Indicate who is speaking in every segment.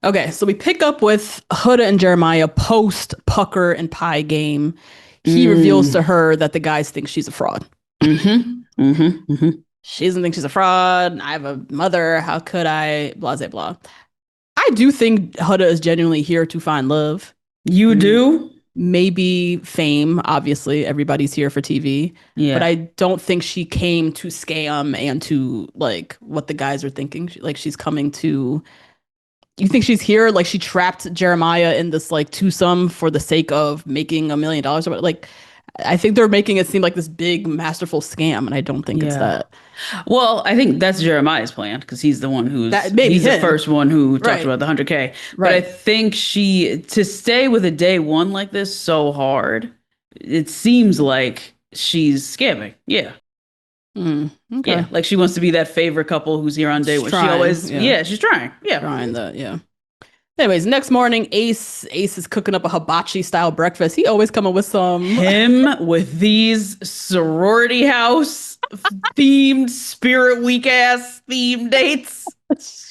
Speaker 1: Okay, so we pick up with Huda and Jeremiah post Pucker and Pie game. He reveals
Speaker 2: Mm.
Speaker 1: to her that the guys think she's a fraud.
Speaker 2: Mm-hmm. Mm-hmm. Mm-hmm.
Speaker 1: She doesn't think she's a fraud. I have a mother. How could I? Blah, blah, blah. I do think Huda is genuinely here to find love.
Speaker 2: You do?
Speaker 1: Maybe fame. Obviously, everybody's here for TV. But
Speaker 2: Yeah.
Speaker 1: I don't think she came to scam and to like what the guys are thinking. Like she's coming to. You think she's here? Like she trapped Jeremiah in this like twosome for the sake of making $1 million or what? Like I think they're making it seem like this big masterful scam, and I don't think it's
Speaker 2: Yeah.
Speaker 1: that.
Speaker 2: Well, I think that's Jeremiah's plan because he's the one
Speaker 1: That maybe
Speaker 2: he's the
Speaker 1: him.
Speaker 2: first one who talked
Speaker 1: Right.
Speaker 2: about the 100K. But I
Speaker 1: Right.
Speaker 2: think to stay with a day one like this so hard, it seems like she's scamming. Yeah.
Speaker 1: Okay.
Speaker 2: Yeah. Like she wants to be that favorite couple who's here on day
Speaker 1: She's
Speaker 2: one. She
Speaker 1: trying.
Speaker 2: always,
Speaker 1: Yeah.
Speaker 2: yeah, she's trying. Yeah.
Speaker 1: Trying that. Yeah. Anyways, next morning, Ace is cooking up a hibachi style breakfast. He always coming with some.
Speaker 2: Him with these sorority house themed spirit week ass themed dates.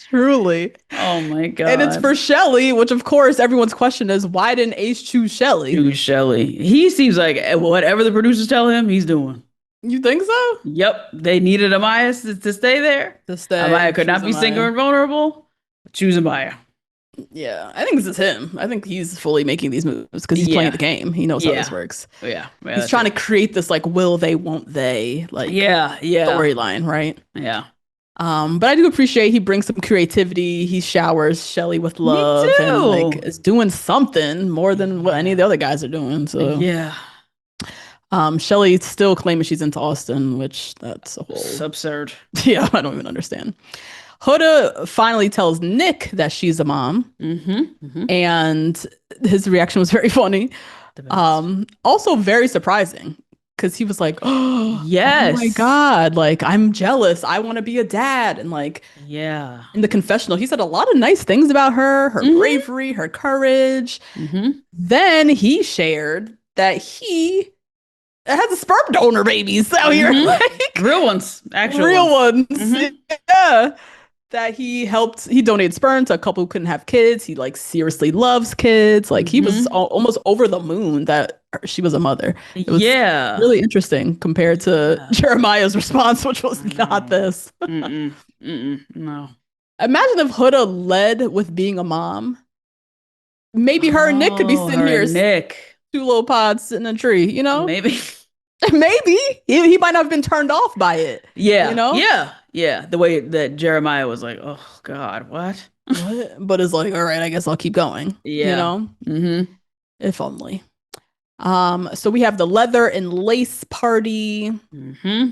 Speaker 1: Truly.
Speaker 2: Oh my
Speaker 1: And it's
Speaker 2: God.
Speaker 1: for Shelly, which of course everyone's question is why didn't Ace choose Shelly?
Speaker 2: Dude, Shelly. He seems like whatever the producers tell him, he's doing.
Speaker 1: You think so?
Speaker 2: Yep. They needed Amaya to stay there.
Speaker 1: To stay,
Speaker 2: Amaya could
Speaker 1: choose
Speaker 2: not be single
Speaker 1: Amaya.
Speaker 2: and vulnerable. Choose Amaya.
Speaker 1: Yeah, I think this is him. I think he's fully making these moves because he's playing
Speaker 2: Yeah.
Speaker 1: the game. He knows how this
Speaker 2: Yeah.
Speaker 1: works.
Speaker 2: Yeah. Yeah,
Speaker 1: He's
Speaker 2: that's
Speaker 1: trying to
Speaker 2: true.
Speaker 1: create this like will they, won't they like
Speaker 2: Yeah. Yeah.
Speaker 1: storyline, right?
Speaker 2: Yeah.
Speaker 1: But I do appreciate he brings some creativity. He showers Shelly with
Speaker 2: Me
Speaker 1: love and like
Speaker 2: too.
Speaker 1: is doing something more than what any of the other guys are doing. So,
Speaker 2: Yeah.
Speaker 1: Shelly's still claiming she's into Austin, which that's a
Speaker 2: It's
Speaker 1: whole
Speaker 2: absurd.
Speaker 1: yeah, I don't even understand. Huda finally tells Nick that she's a mom,
Speaker 2: Mm-hmm. Mm-hmm.
Speaker 1: and his reaction was very funny.
Speaker 2: The best.
Speaker 1: Also very surprising because he was like, "Oh my
Speaker 2: Yes.
Speaker 1: God, like I'm jealous. I want to be a dad." And like
Speaker 2: Yeah.
Speaker 1: in the confessional, he said a lot of nice things about her, her
Speaker 2: Mm-hmm.
Speaker 1: bravery, her courage.
Speaker 2: Mm-hmm.
Speaker 1: Then he shared that he has a sperm donor babies out here,
Speaker 2: Mm-hmm.
Speaker 1: like
Speaker 2: Real ones. Actual
Speaker 1: real
Speaker 2: ones.
Speaker 1: ones.
Speaker 2: Mm-hmm.
Speaker 1: Yeah. That he donated sperm to a couple who couldn't have kids. He like seriously loves kids. Like he was
Speaker 2: Mm-hmm.
Speaker 1: almost over the moon that she was a mother. It was
Speaker 2: Yeah.
Speaker 1: really interesting compared to
Speaker 2: Yeah.
Speaker 1: Jeremiah's response, which was
Speaker 2: I
Speaker 1: not
Speaker 2: know.
Speaker 1: this.
Speaker 2: Mm-mm. Mm-mm. No.
Speaker 1: Imagine if Huda led with being a mom. Maybe her and Nick could be
Speaker 2: Oh,
Speaker 1: sitting
Speaker 2: her
Speaker 1: here,
Speaker 2: and Nick.
Speaker 1: two little pods sitting in a tree, you know?
Speaker 2: Maybe.
Speaker 1: Maybe. He might not have been turned off by it, you
Speaker 2: Yeah.
Speaker 1: know?
Speaker 2: Yeah. Yeah. The way that Jeremiah was like, oh God, what?
Speaker 1: What? But it's like, all right, I guess I'll keep going, you
Speaker 2: Yeah.
Speaker 1: know?
Speaker 2: Mm-hmm.
Speaker 1: If only. So we have the leather and lace party.
Speaker 2: Mm-hmm.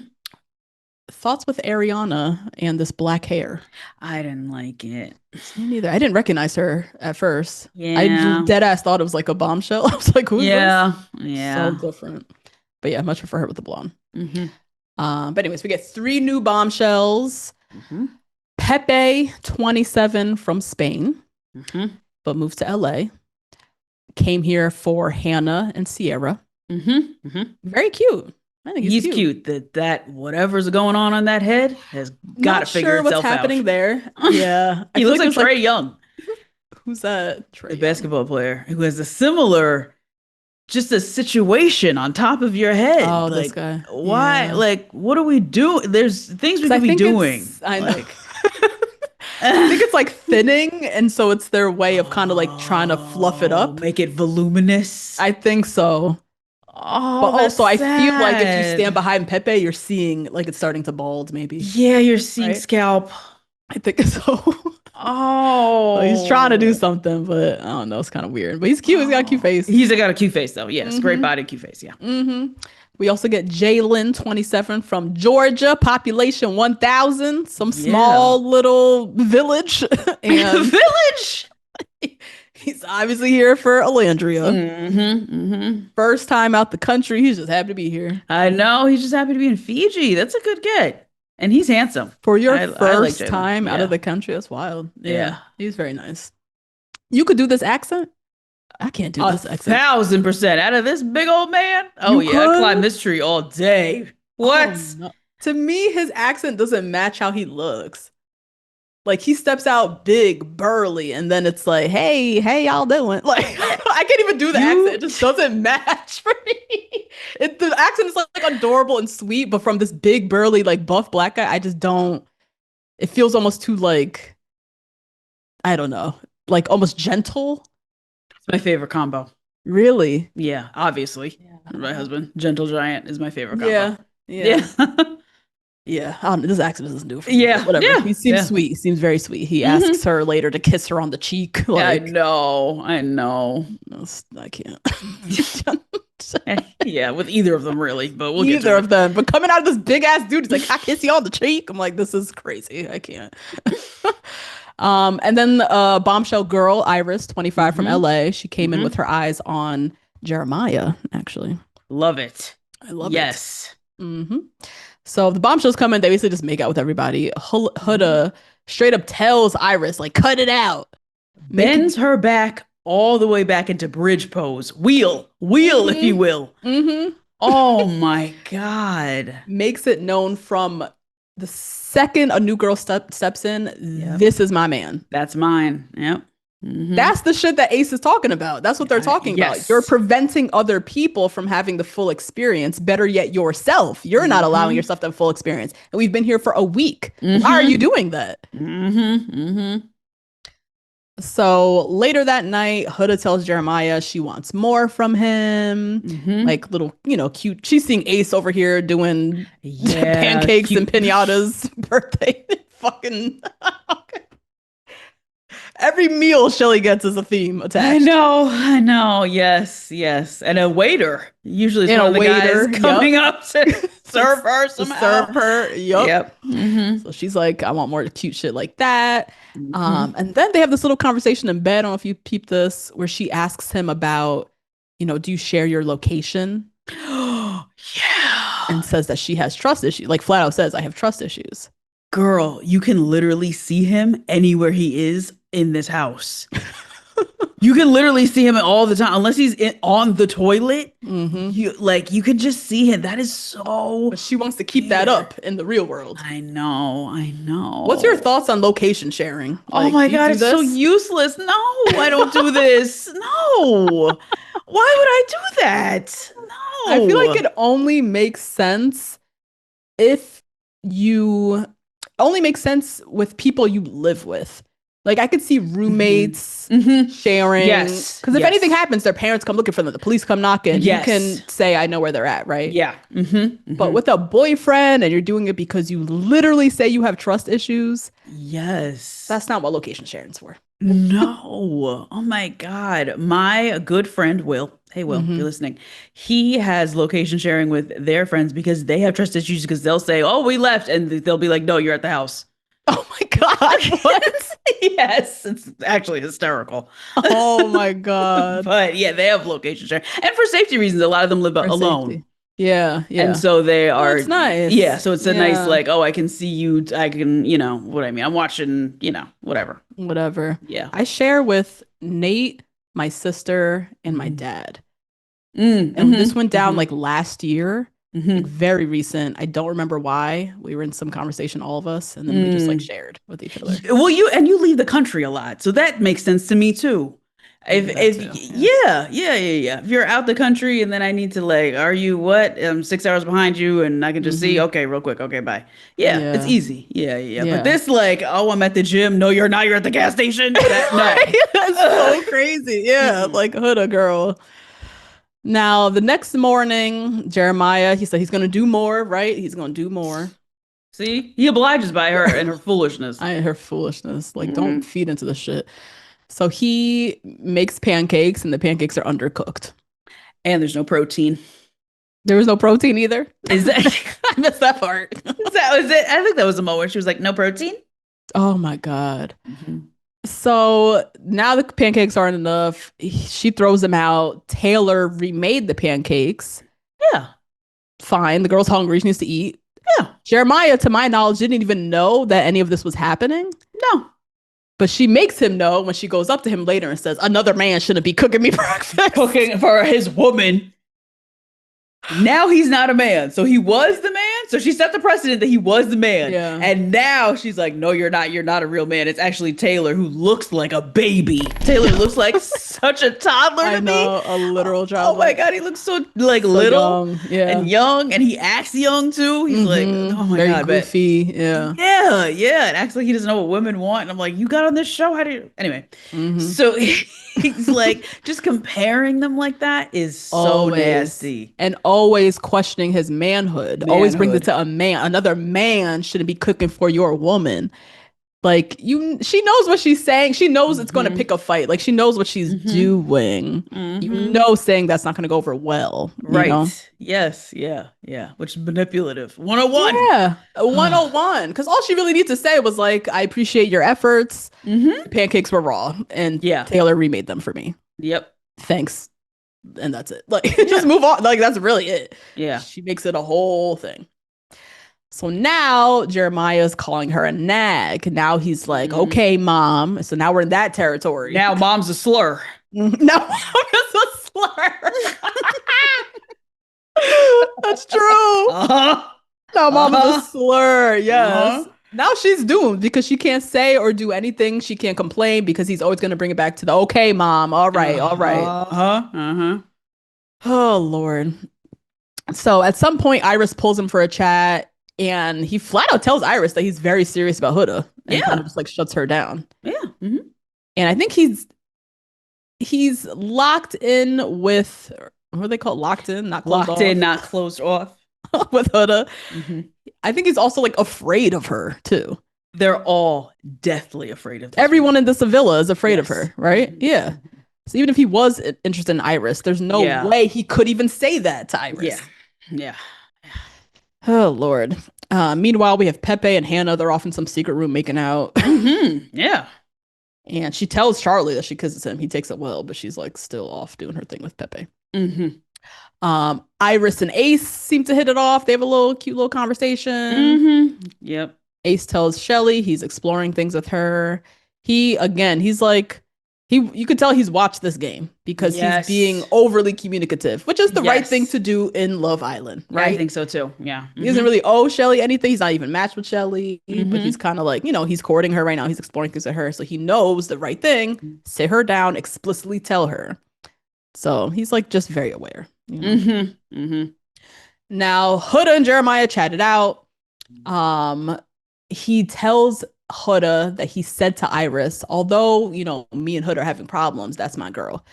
Speaker 1: Thoughts with Ariana and this black hair?
Speaker 2: I didn't like it.
Speaker 1: Me neither. I didn't recognize her at first. I
Speaker 2: Yeah.
Speaker 1: dead ass thought it was like a bombshell. I was like, who's this?
Speaker 2: Yeah.
Speaker 1: So
Speaker 2: Yeah.
Speaker 1: different. But yeah, much prefer her with the blonde.
Speaker 2: Mm-hmm.
Speaker 1: But anyways, we get three new bombshells.
Speaker 2: Mm-hmm.
Speaker 1: Pepe, 27 from Spain,
Speaker 2: Mm-hmm.
Speaker 1: but moved to LA. Came here for Hannah and Sierra.
Speaker 2: Mm-hmm. Mm-hmm.
Speaker 1: Very cute. I think he's
Speaker 2: He's
Speaker 1: cute.
Speaker 2: cute. That whatever's going on that head has got to
Speaker 1: Not
Speaker 2: figure
Speaker 1: sure what's
Speaker 2: itself
Speaker 1: happening
Speaker 2: out.
Speaker 1: there. Yeah. I
Speaker 2: He
Speaker 1: feel
Speaker 2: looks
Speaker 1: like
Speaker 2: like
Speaker 1: there's
Speaker 2: Trey
Speaker 1: like
Speaker 2: Young,
Speaker 1: who's that?
Speaker 2: the
Speaker 1: Trey Young.
Speaker 2: basketball player, who has a similar, just a situation on top of your head.
Speaker 1: Oh, this
Speaker 2: Like,
Speaker 1: guy.
Speaker 2: why?
Speaker 1: Yeah.
Speaker 2: Like, what do we do? There's things we
Speaker 1: 'Cause I
Speaker 2: could be
Speaker 1: think
Speaker 2: doing.
Speaker 1: it's I know.
Speaker 2: Like,
Speaker 1: I think it's like thinning, and so it's their way of kind of like trying to fluff it
Speaker 2: oh,
Speaker 1: up.
Speaker 2: make it voluminous.
Speaker 1: I think so. But
Speaker 2: Oh, that's
Speaker 1: also, I feel like if you stand
Speaker 2: sad.
Speaker 1: behind Pepe, you're seeing like it's starting to bald, maybe,
Speaker 2: Yeah, you're seeing
Speaker 1: right?
Speaker 2: scalp.
Speaker 1: I think so. So he's trying to do
Speaker 2: Oh.
Speaker 1: something, but I don't know. It's kind of weird. But he's cute. He's got a cute
Speaker 2: Oh.
Speaker 1: face.
Speaker 2: He's got a cute face though. Yes, great
Speaker 1: Mm-hmm.
Speaker 2: body, cute face. Yeah.
Speaker 1: Mm-hmm. We also get Jalen, 27 from Georgia, population 1,000, some
Speaker 2: Yeah.
Speaker 1: small little village. And
Speaker 2: Village.
Speaker 1: he's obviously here for Alandria.
Speaker 2: Mm-hmm. Mm-hmm.
Speaker 1: First time out the country. He's just happy to be here.
Speaker 2: I know. He's just happy to be in Fiji. That's a good get. And he's handsome.
Speaker 1: For your
Speaker 2: I like
Speaker 1: first
Speaker 2: Jalen.
Speaker 1: time out of
Speaker 2: Yeah.
Speaker 1: the country, that's wild. Yeah,
Speaker 2: Yeah.
Speaker 1: he's very nice. You could do this accent? I can't do
Speaker 2: A
Speaker 1: this accent.
Speaker 2: 1,000% out of this big old man. Oh
Speaker 1: You
Speaker 2: yeah, I climb
Speaker 1: could?
Speaker 2: this tree all day.
Speaker 1: Oh
Speaker 2: What?
Speaker 1: no. To me, his accent doesn't match how he looks. Like he steps out big, burly, and then it's like, hey, y'all doing? Like I can't even do the accent. It just doesn't match for me. The accent is like adorable and sweet, but from this big, burly, like buff black guy, I just don't. It feels almost too like, I don't know, like almost gentle.
Speaker 2: It's my favorite combo.
Speaker 1: Really?
Speaker 2: Yeah, obviously.
Speaker 1: Yeah.
Speaker 2: My husband, Gentle Giant, is my favorite
Speaker 1: Yeah.
Speaker 2: combo.
Speaker 1: Yeah.
Speaker 2: Yeah.
Speaker 1: Yeah. I don't know. This accent doesn't do it for me, but
Speaker 2: Yeah.
Speaker 1: whatever.
Speaker 2: Yeah.
Speaker 1: He seems
Speaker 2: Yeah.
Speaker 1: sweet. He seems very sweet. He asks
Speaker 2: Hmm.
Speaker 1: her later to kiss her on the cheek.
Speaker 2: I
Speaker 1: Like,
Speaker 2: know. I know.
Speaker 1: I can't.
Speaker 2: Yeah, with either of them, really, but we'll get
Speaker 1: Either
Speaker 2: to
Speaker 1: of
Speaker 2: it.
Speaker 1: them. But coming out of this big ass dude, he's like, I kiss you on the cheek. I'm like, this is crazy. I can't. And then bombshell girl, Iris, 25 from
Speaker 2: Hmm.
Speaker 1: LA. She came in
Speaker 2: Hmm.
Speaker 1: with her eyes on Jeremiah, actually.
Speaker 2: Love it.
Speaker 1: I love it.
Speaker 2: Yes.
Speaker 1: Hmm. So the bombshells come in, they basically just make out with everybody.
Speaker 2: Mhm.
Speaker 1: Huda straight up tells Iris, like, cut it out. Make it.
Speaker 2: Bends her back all the way back into bridge pose. Wheel, if you
Speaker 1: Hmm.
Speaker 2: will.
Speaker 1: Hmm.
Speaker 2: Oh my God.
Speaker 1: Makes it known from the second a new girl steps in,
Speaker 2: Yep.
Speaker 1: this is my man.
Speaker 2: That's mine. Yep. Hmm.
Speaker 1: That's the shit that Ace is talking about. That's what they're talking about. You're
Speaker 2: Yes.
Speaker 1: preventing other people from having the full experience. Better yet, yourself. You're not allowing
Speaker 2: Hmm.
Speaker 1: yourself to have full experience. And we've been here for a week. Why are
Speaker 2: Hmm.
Speaker 1: you doing that?
Speaker 2: Hmm. Hmm.
Speaker 1: So later that night, Huda tells Jeremiah she wants more from him.
Speaker 2: Hmm.
Speaker 1: Like little, cute. She's seeing Ace over here doing
Speaker 2: Yeah.
Speaker 1: pancakes and
Speaker 2: Cute.
Speaker 1: pinatas birthday. Fucking every meal Shelly gets is a theme attached.
Speaker 2: I know. Yes, yes. And a waiter. Usually it's
Speaker 1: And
Speaker 2: one
Speaker 1: a
Speaker 2: of the
Speaker 1: waiter,
Speaker 2: guys coming
Speaker 1: yep.
Speaker 2: up to serve her
Speaker 1: To
Speaker 2: somehow.
Speaker 1: serve her. Yup.
Speaker 2: Yep. Hmm.
Speaker 1: So she's like, I want more cute shit like that.
Speaker 2: Hmm.
Speaker 1: And then they have this little conversation in bed. I don't know if you peeped this, where she asks him about, do you share your location?
Speaker 2: Yeah.
Speaker 1: And says that she has trust issues. Like flat out says, I have trust issues.
Speaker 2: Girl, you can literally see him anywhere he is in this house. You can literally see him all the time, unless he's on the toilet.
Speaker 1: Hmm.
Speaker 2: You can just see him. That is so
Speaker 1: But she wants to keep that
Speaker 2: weird.
Speaker 1: up in the real world.
Speaker 2: I know, I know.
Speaker 1: What's your thoughts on location sharing?
Speaker 2: Oh
Speaker 1: Like,
Speaker 2: my
Speaker 1: do you
Speaker 2: God,
Speaker 1: do
Speaker 2: it's so
Speaker 1: this?
Speaker 2: useless. No, I don't do this. No. Why would I do that?
Speaker 1: I feel
Speaker 2: No.
Speaker 1: like it only makes sense if you only makes sense with people you live with. Like I could see roommates
Speaker 2: Hmm.
Speaker 1: sharing.
Speaker 2: Yes.
Speaker 1: Because if
Speaker 2: Yes.
Speaker 1: anything happens, their parents come looking for them. The police come knocking.
Speaker 2: Yes.
Speaker 1: You can say, I know where they're at, right?
Speaker 2: Yeah.
Speaker 1: But with a boyfriend and you're doing it because you literally say you have trust issues,
Speaker 2: Yes.
Speaker 1: that's not what location sharing's for.
Speaker 2: No. Oh my God. My good friend Will, hey Will, if
Speaker 1: Hmm.
Speaker 2: you're listening, he has location sharing with their friends because they have trust issues because they'll say, "Oh, we left," and they'll be like, "No, you're at the house."
Speaker 1: Oh my God. What?
Speaker 2: Yes, it's actually hysterical.
Speaker 1: Oh my God.
Speaker 2: But yeah, they have location sharing. And for safety reasons, a lot of them live
Speaker 1: For
Speaker 2: alone.
Speaker 1: safety. Yeah,
Speaker 2: And
Speaker 1: yeah.
Speaker 2: so they
Speaker 1: Oh,
Speaker 2: are,
Speaker 1: it's nice.
Speaker 2: yeah, so it's a nice,
Speaker 1: Yeah.
Speaker 2: like, oh, I can see you. I can, what I mean. I'm watching, whatever.
Speaker 1: Whatever.
Speaker 2: Yeah.
Speaker 1: I share with Nate, my sister, and my
Speaker 2: Mhm.
Speaker 1: dad.
Speaker 2: Mm,
Speaker 1: And
Speaker 2: mhm,
Speaker 1: this went down
Speaker 2: mhm,
Speaker 1: like last year, like
Speaker 2: mhm.
Speaker 1: very recent. I don't remember why. We were in some conversation, all of us, and then we just like shared with each other.
Speaker 2: Well, you leave the country a lot, so that makes sense to me too.
Speaker 1: Maybe that too,
Speaker 2: Yeah. If you're out the country and then I need to like, are you what? I'm 6 hours behind you, and I can just see.
Speaker 1: Hmm.
Speaker 2: Okay, real quick. Okay, bye. Yeah, it's
Speaker 1: Yeah.
Speaker 2: easy. Yeah. But
Speaker 1: Yeah.
Speaker 2: this like, oh, I'm at the gym. No, you're not. You're at the gas station. No.
Speaker 1: That's so crazy. Yeah,
Speaker 2: Mm-mm.
Speaker 1: like Huda girl. Now, the next morning, Jeremiah, he said he's going to do more, right? He's going to do more.
Speaker 2: See, he obliges by her and her foolishness.
Speaker 1: Her foolishness. Like, don't
Speaker 2: Mhm.
Speaker 1: feed into this shit. So he makes pancakes, and the pancakes are undercooked.
Speaker 2: And there's no protein.
Speaker 1: There was no protein either.
Speaker 2: Is that?
Speaker 1: I missed that part.
Speaker 2: That was it. I think that was the moment she was like, no protein.
Speaker 1: Oh my God.
Speaker 2: Mhm.
Speaker 1: So now the pancakes aren't enough. She throws them out. Taylor remade the pancakes.
Speaker 2: Yeah.
Speaker 1: Fine. The girl's hungry. She needs to eat.
Speaker 2: Yeah.
Speaker 1: Jeremiah, to my knowledge, didn't even know that any of this was happening.
Speaker 2: No.
Speaker 1: But she makes him know when she goes up to him later and says, another man shouldn't be cooking me breakfast.
Speaker 2: Cooking for his woman. Now he's not a man. So he was the man? So she set the precedent that he was the man.
Speaker 1: Yeah.
Speaker 2: And now she's like, no, you're not. You're not a real man. It's actually Taylor, who looks like a baby. Taylor looks like such a toddler to
Speaker 1: I know,
Speaker 2: me.
Speaker 1: a literal
Speaker 2: Oh
Speaker 1: child.
Speaker 2: my God. He looks so like
Speaker 1: So
Speaker 2: little
Speaker 1: young. Yeah.
Speaker 2: and young. And he acts young too. He's like, oh my
Speaker 1: Very
Speaker 2: God. But
Speaker 1: goofy. Yeah.
Speaker 2: yeah, yeah. It acts like he doesn't know what women want. And I'm like, you got on this show? How do you? Anyway,
Speaker 1: hmm
Speaker 2: so he's like, just comparing them like that is so
Speaker 1: Always.
Speaker 2: nasty.
Speaker 1: And always questioning his manhood. Always brings it
Speaker 2: Manhood.
Speaker 1: to a man. Another man shouldn't be cooking for your woman. Like she knows what she's saying. She knows it's going to
Speaker 2: Hmm.
Speaker 1: pick a fight. Like she knows what she's
Speaker 2: Hmm.
Speaker 1: doing.
Speaker 2: Hmm.
Speaker 1: Saying that's not going to go over well,
Speaker 2: Right. Yes. Yeah. Yeah. Which is manipulative. 101.
Speaker 1: Yeah, a 101. Because all she really needed to say was like, I appreciate your efforts.
Speaker 2: Hmm.
Speaker 1: Pancakes were raw, and
Speaker 2: Yeah.
Speaker 1: Taylor remade them for me.
Speaker 2: Yep.
Speaker 1: Thanks. And that's it. Like,
Speaker 2: Yeah.
Speaker 1: just move on. Like, that's really it.
Speaker 2: Yeah.
Speaker 1: She makes it a whole thing. So now Jeremiah's calling her a nag. Now he's like,
Speaker 2: Mhm.
Speaker 1: okay, mom. So now we're in that territory.
Speaker 2: Now mom's a slur.
Speaker 1: No, it's a slur. That's true.
Speaker 2: Uh-huh.
Speaker 1: Now mom is
Speaker 2: Uh-huh.
Speaker 1: a slur. Yes.
Speaker 2: Uh-huh.
Speaker 1: Now she's doomed because she can't say or do anything. She can't complain because he's always going to bring it back to the okay, mom. All right, all right.
Speaker 2: Uh-huh. Uh-huh.
Speaker 1: Oh, Lord. So at some point, Iris pulls him for a chat and he flat out tells Iris that he's very serious about Huda and
Speaker 2: Yeah.
Speaker 1: kind of just like shuts her down.
Speaker 2: Yeah. Hmm.
Speaker 1: And I think he's locked in with, what do they call it? Locked in, not closed
Speaker 2: Locked in,
Speaker 1: off
Speaker 2: not closed off.
Speaker 1: with Huda.
Speaker 2: Hmm.
Speaker 1: I think he's also like afraid of her too.
Speaker 2: They're all deathly afraid of this
Speaker 1: Everyone in this villa is afraid of
Speaker 2: Yes.
Speaker 1: her, right?
Speaker 2: Mhm.
Speaker 1: Yeah. So even if he was interested in Iris, there's no
Speaker 2: Yeah.
Speaker 1: way he could even say that to Iris.
Speaker 2: Yeah. Yeah.
Speaker 1: Oh, Lord. Meanwhile, we have Pepe and Hannah. They're off in some secret room making out.
Speaker 2: Yeah.
Speaker 1: And she tells Charlie that she kisses him. He takes it well, but she's like still off doing her thing with Pepe.
Speaker 2: Hmm.
Speaker 1: Iris and Ace seem to hit it off. They have a cute little conversation.
Speaker 2: Hmm. Yep.
Speaker 1: Ace tells Shelly he's exploring things with her. He's like, you could tell he's watched this game because
Speaker 2: Yes.
Speaker 1: he's being overly communicative, which is the right
Speaker 2: Yes.
Speaker 1: thing to do in Love Island, right?
Speaker 2: I think so too. Yeah.
Speaker 1: He doesn't really owe Shelly anything. He's not even matched with Shelly, but
Speaker 2: Mhm.
Speaker 1: he's kind of like, he's courting her right now. He's exploring things with her. So he knows the right thing. Sit her down, explicitly tell her. So he's like just very aware.
Speaker 2: Hmm. Hmm.
Speaker 1: Now, Huda and Jeremiah chatted out. He tells Huda that he said to Iris, although, me and Huda are having problems, that's my girl.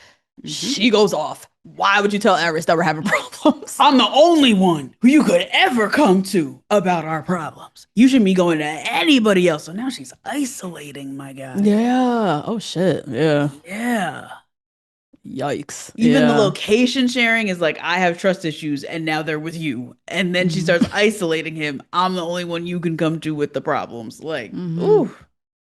Speaker 2: Mhm.
Speaker 1: She goes off. Why would you tell Iris that we're having problems?
Speaker 2: I'm the only one who you could ever come to about our problems. You shouldn't be going to anybody else. So now she's isolating my guy.
Speaker 1: Yeah. Oh, shit. Yeah.
Speaker 2: Yeah.
Speaker 1: Yikes.
Speaker 2: Even the
Speaker 1: Yeah.
Speaker 2: location sharing is like, I have trust issues and now they're with you. And then she starts isolating him. I'm the only one you can come to with the problems. Like,
Speaker 1: Mhm.
Speaker 2: ooh.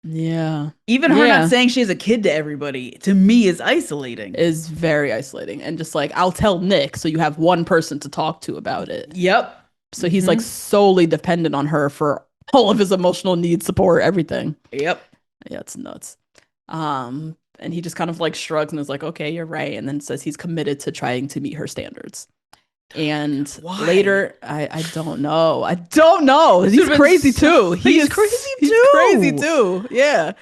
Speaker 1: Yeah.
Speaker 2: Even her
Speaker 1: Yeah.
Speaker 2: not saying she has a kid to everybody, to me, is isolating.
Speaker 1: Is very isolating. And just like, I'll tell Nick so you have one person to talk to about it.
Speaker 2: Yep.
Speaker 1: So he's like solely dependent on her for all of his emotional needs, support, everything.
Speaker 2: Yep.
Speaker 1: Yeah, it's nuts. And he just kind of like shrugs and is like, okay, you're right. And then says he's committed to trying to meet her standards. And
Speaker 2: Why?
Speaker 1: later, I don't know. I don't know.
Speaker 2: This
Speaker 1: He's
Speaker 2: would've been
Speaker 1: crazy
Speaker 2: so-
Speaker 1: too.
Speaker 2: He's crazy
Speaker 1: He's
Speaker 2: too.
Speaker 1: crazy too. Yeah.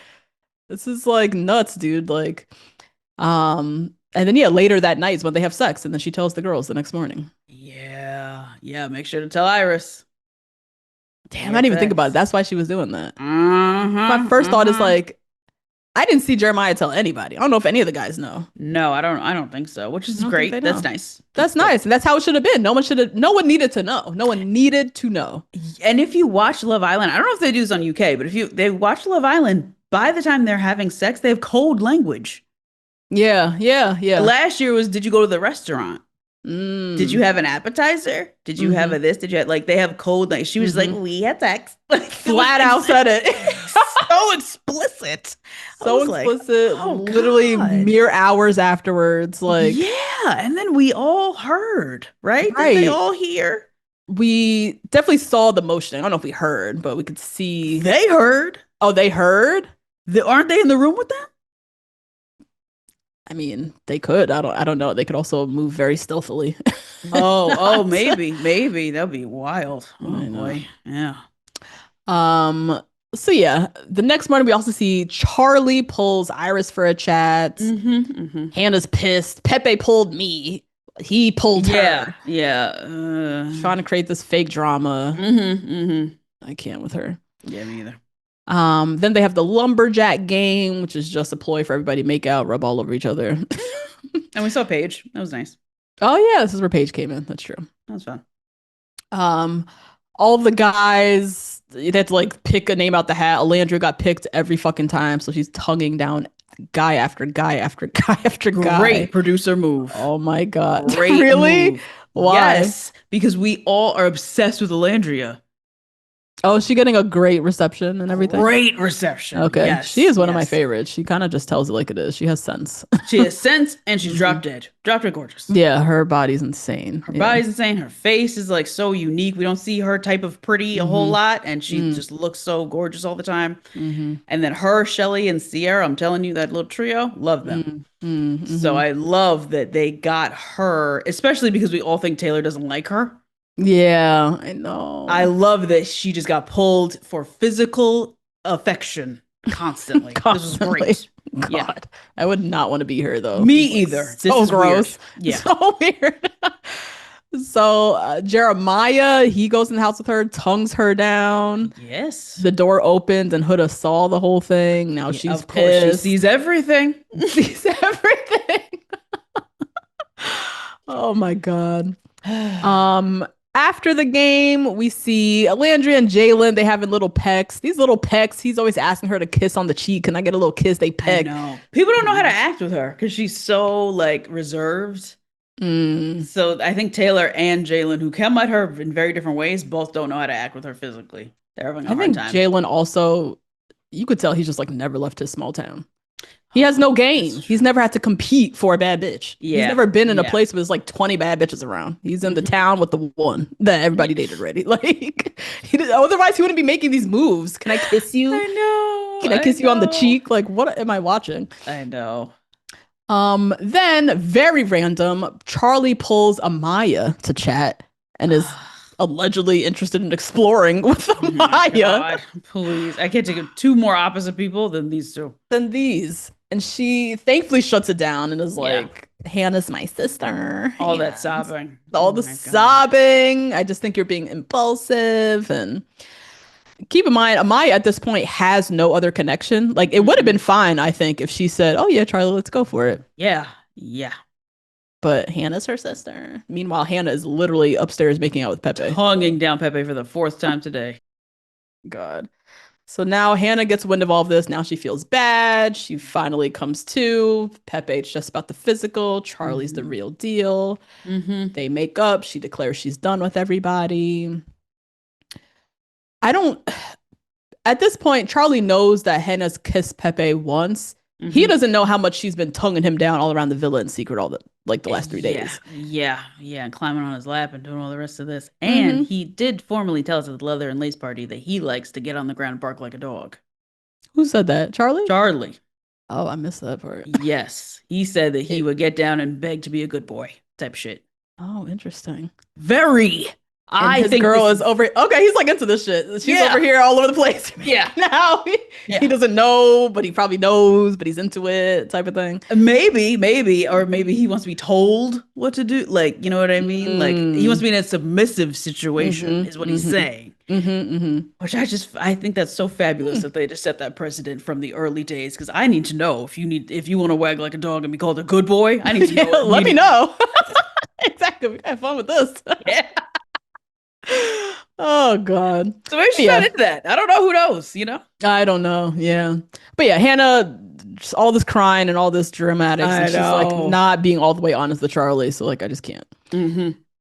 Speaker 1: This is like nuts, dude. Like, and then later that night is when they have sex, and then she tells the girls the next morning.
Speaker 2: Yeah. Yeah. Make sure to tell Iris.
Speaker 1: Damn, I didn't even think about it. That's why she was doing that.
Speaker 2: Uh-huh.
Speaker 1: My first thought is like, I didn't see Jeremiah tell anybody. I don't know if any of the guys know.
Speaker 2: No, I don't think so. Which is
Speaker 1: I don't
Speaker 2: great.
Speaker 1: think they
Speaker 2: That's
Speaker 1: know.
Speaker 2: nice.
Speaker 1: That's nice. And that's how it should have been. No one needed to know. No one needed to know.
Speaker 2: And if you watch Love Island, I don't know if they do this on UK, but if they watch Love Island, by the time they're having sex, they have code language.
Speaker 1: Yeah.
Speaker 2: Last year was, did you go to the restaurant? Did you have an appetizer? Did you have a this? Did you have, like, they have code, like she was like, we had sex. Like,
Speaker 1: Flat out said it.
Speaker 2: So explicit.
Speaker 1: So explicit.
Speaker 2: Like, oh,
Speaker 1: literally
Speaker 2: God.
Speaker 1: mere hours afterwards. Like,
Speaker 2: yeah. And then we all heard, right?
Speaker 1: Right.
Speaker 2: Did they all hear?
Speaker 1: we definitely saw the motion. I don't know if we heard, but we could see.
Speaker 2: They heard.
Speaker 1: Oh, they heard?
Speaker 2: Aren't they in the room with them?
Speaker 1: I mean, they could. I don't know. They could also move very stealthily.
Speaker 2: Oh,
Speaker 1: Not.
Speaker 2: maybe that'd be wild. Oh
Speaker 1: I know.
Speaker 2: boy, yeah.
Speaker 1: Um, so yeah, the next morning we also see Charlie pulls Iris for a chat.
Speaker 2: Mm-hmm.
Speaker 1: Hannah's pissed. Pepe pulled me. He pulled
Speaker 2: Yeah,
Speaker 1: her.
Speaker 2: yeah.
Speaker 1: Trying to create this fake drama.
Speaker 2: Mm-hmm.
Speaker 1: I can't with her.
Speaker 2: Yeah, me either.
Speaker 1: Then they have the lumberjack game, which is just a ploy for everybody to make out, rub all over each other.
Speaker 2: And we saw Paige. That was nice.
Speaker 1: Oh yeah, this is where Paige came in. That's true.
Speaker 2: That was fun.
Speaker 1: Um, all the guys they had to like pick a name out the hat. Alandria got picked every fucking time, so she's tonguing down guy after guy after guy after guy.
Speaker 2: Great producer move.
Speaker 1: Oh my God.
Speaker 2: Great
Speaker 1: Really?
Speaker 2: move.
Speaker 1: Why?
Speaker 2: Yes, because we all are obsessed with Alandria.
Speaker 1: Oh, is she getting a great reception and everything?
Speaker 2: Great reception.
Speaker 1: Okay.
Speaker 2: Yes.
Speaker 1: She is one of my
Speaker 2: yes.
Speaker 1: favorites. She kind of just tells it like it is. She has sense.
Speaker 2: She has sense and she's drop dead. Drop dead gorgeous.
Speaker 1: Yeah, her body's insane.
Speaker 2: Her
Speaker 1: Yeah.
Speaker 2: body's insane. Her face is like so unique. We don't see her type of pretty a whole lot, and she just looks so gorgeous all the time. And then her, Shelly, and Sierra, I'm telling you, that little trio, love them. So I love that they got her, especially because we all think Taylor doesn't like her.
Speaker 1: Yeah, I know.
Speaker 2: I love that she just got pulled for physical affection constantly. This was great.
Speaker 1: God,
Speaker 2: Yeah.
Speaker 1: I would not want to be her though.
Speaker 2: Me
Speaker 1: It's, like,
Speaker 2: either. This
Speaker 1: So
Speaker 2: is
Speaker 1: gross.
Speaker 2: weird. Yeah.
Speaker 1: So weird. So Jeremiah, he goes in the house with her, tongues her down.
Speaker 2: Yes.
Speaker 1: The door opens and Huda saw the whole thing. Now she's
Speaker 2: Of course, she
Speaker 1: pissed.
Speaker 2: sees everything.
Speaker 1: Sees everything. Oh my God. After the game, we see Alandria and Jalen. They having little pecks. These little pecks, he's always asking her to kiss on the cheek. Can I get a little kiss? They
Speaker 2: I
Speaker 1: peck.
Speaker 2: know. People don't know how to act with her because she's so like reserved. So I think Taylor and Jalen, who come at her in very different ways, both don't know how to act with her physically. They're having a
Speaker 1: I
Speaker 2: hard
Speaker 1: think
Speaker 2: time.
Speaker 1: Jalen also, you could tell he's just like never left his small town. He has no game. He's never had to compete for a bad bitch.
Speaker 2: Yeah.
Speaker 1: He's never been in a
Speaker 2: Yeah.
Speaker 1: place where there's like 20 bad bitches around. He's in the town with the one that everybody dated already. Like, otherwise he wouldn't be making these moves. Can I kiss you?
Speaker 2: I know.
Speaker 1: Can I kiss you on the cheek? Like, what am I watching?
Speaker 2: I know.
Speaker 1: Then very random, Charlie pulls Amaya to chat and is allegedly interested in exploring with
Speaker 2: Oh my
Speaker 1: Amaya
Speaker 2: God, please. I can't take two more opposite people than these two.
Speaker 1: than these. And she thankfully shuts it down and is
Speaker 2: Yeah.
Speaker 1: like, Hannah's my sister.
Speaker 2: All that
Speaker 1: And
Speaker 2: sobbing.
Speaker 1: all
Speaker 2: Oh
Speaker 1: the
Speaker 2: my God.
Speaker 1: sobbing. I just think you're being impulsive. And keep in mind, Amaya at this point has no other connection. Like, it would have been fine, I think, if she said, oh yeah, Charlie, let's go for it.
Speaker 2: Yeah. Yeah.
Speaker 1: But Hannah's her sister. Meanwhile, Hannah is literally upstairs making out with Pepe.
Speaker 2: Tonguing down Pepe for the fourth time today.
Speaker 1: God. So now Hannah gets wind of all of this. Now she feels bad. She finally comes to. Pepe's just about the physical. Charlie's the real deal. They make up. She declares she's done with everybody. I don't. At this point, Charlie knows that Hannah's kissed Pepe once. He doesn't know how much she's been tonguing him down all around the villa in secret all the last 3 days.
Speaker 2: Yeah, and climbing on his lap and doing all the rest of this. And he did formally tell us at the leather and lace party that he likes to get on the ground and bark like a dog.
Speaker 1: Who said that? Charlie?
Speaker 2: Charlie.
Speaker 1: Oh, I missed that part.
Speaker 2: Yes, he said that he would get down and beg to be a good boy type shit.
Speaker 1: Oh, interesting.
Speaker 2: Very.
Speaker 1: I think girl is over. Okay, he's like into this shit. She's over here all over the place.
Speaker 2: Yeah.
Speaker 1: Now he doesn't know, but he probably knows, but he's into it, type of thing.
Speaker 2: Maybe, or maybe he wants to be told what to do. Like, you know what I mean? Like, he wants to be in a submissive situation, is what he's saying. Which I think that's so fabulous that they just set that precedent from the early days. Because I need to know if you want to wag like a dog and be called a good boy. I need to know.
Speaker 1: Let me know. Exactly. Have fun with this.
Speaker 2: Yeah.
Speaker 1: Oh God.
Speaker 2: So maybe she's not into that. I don't know. Who knows? You know.
Speaker 1: I don't know. Yeah. But yeah, Hannah, just all this crying and all this dramatics, and she's like not being all the way honest with Charlie. So like, I just can't.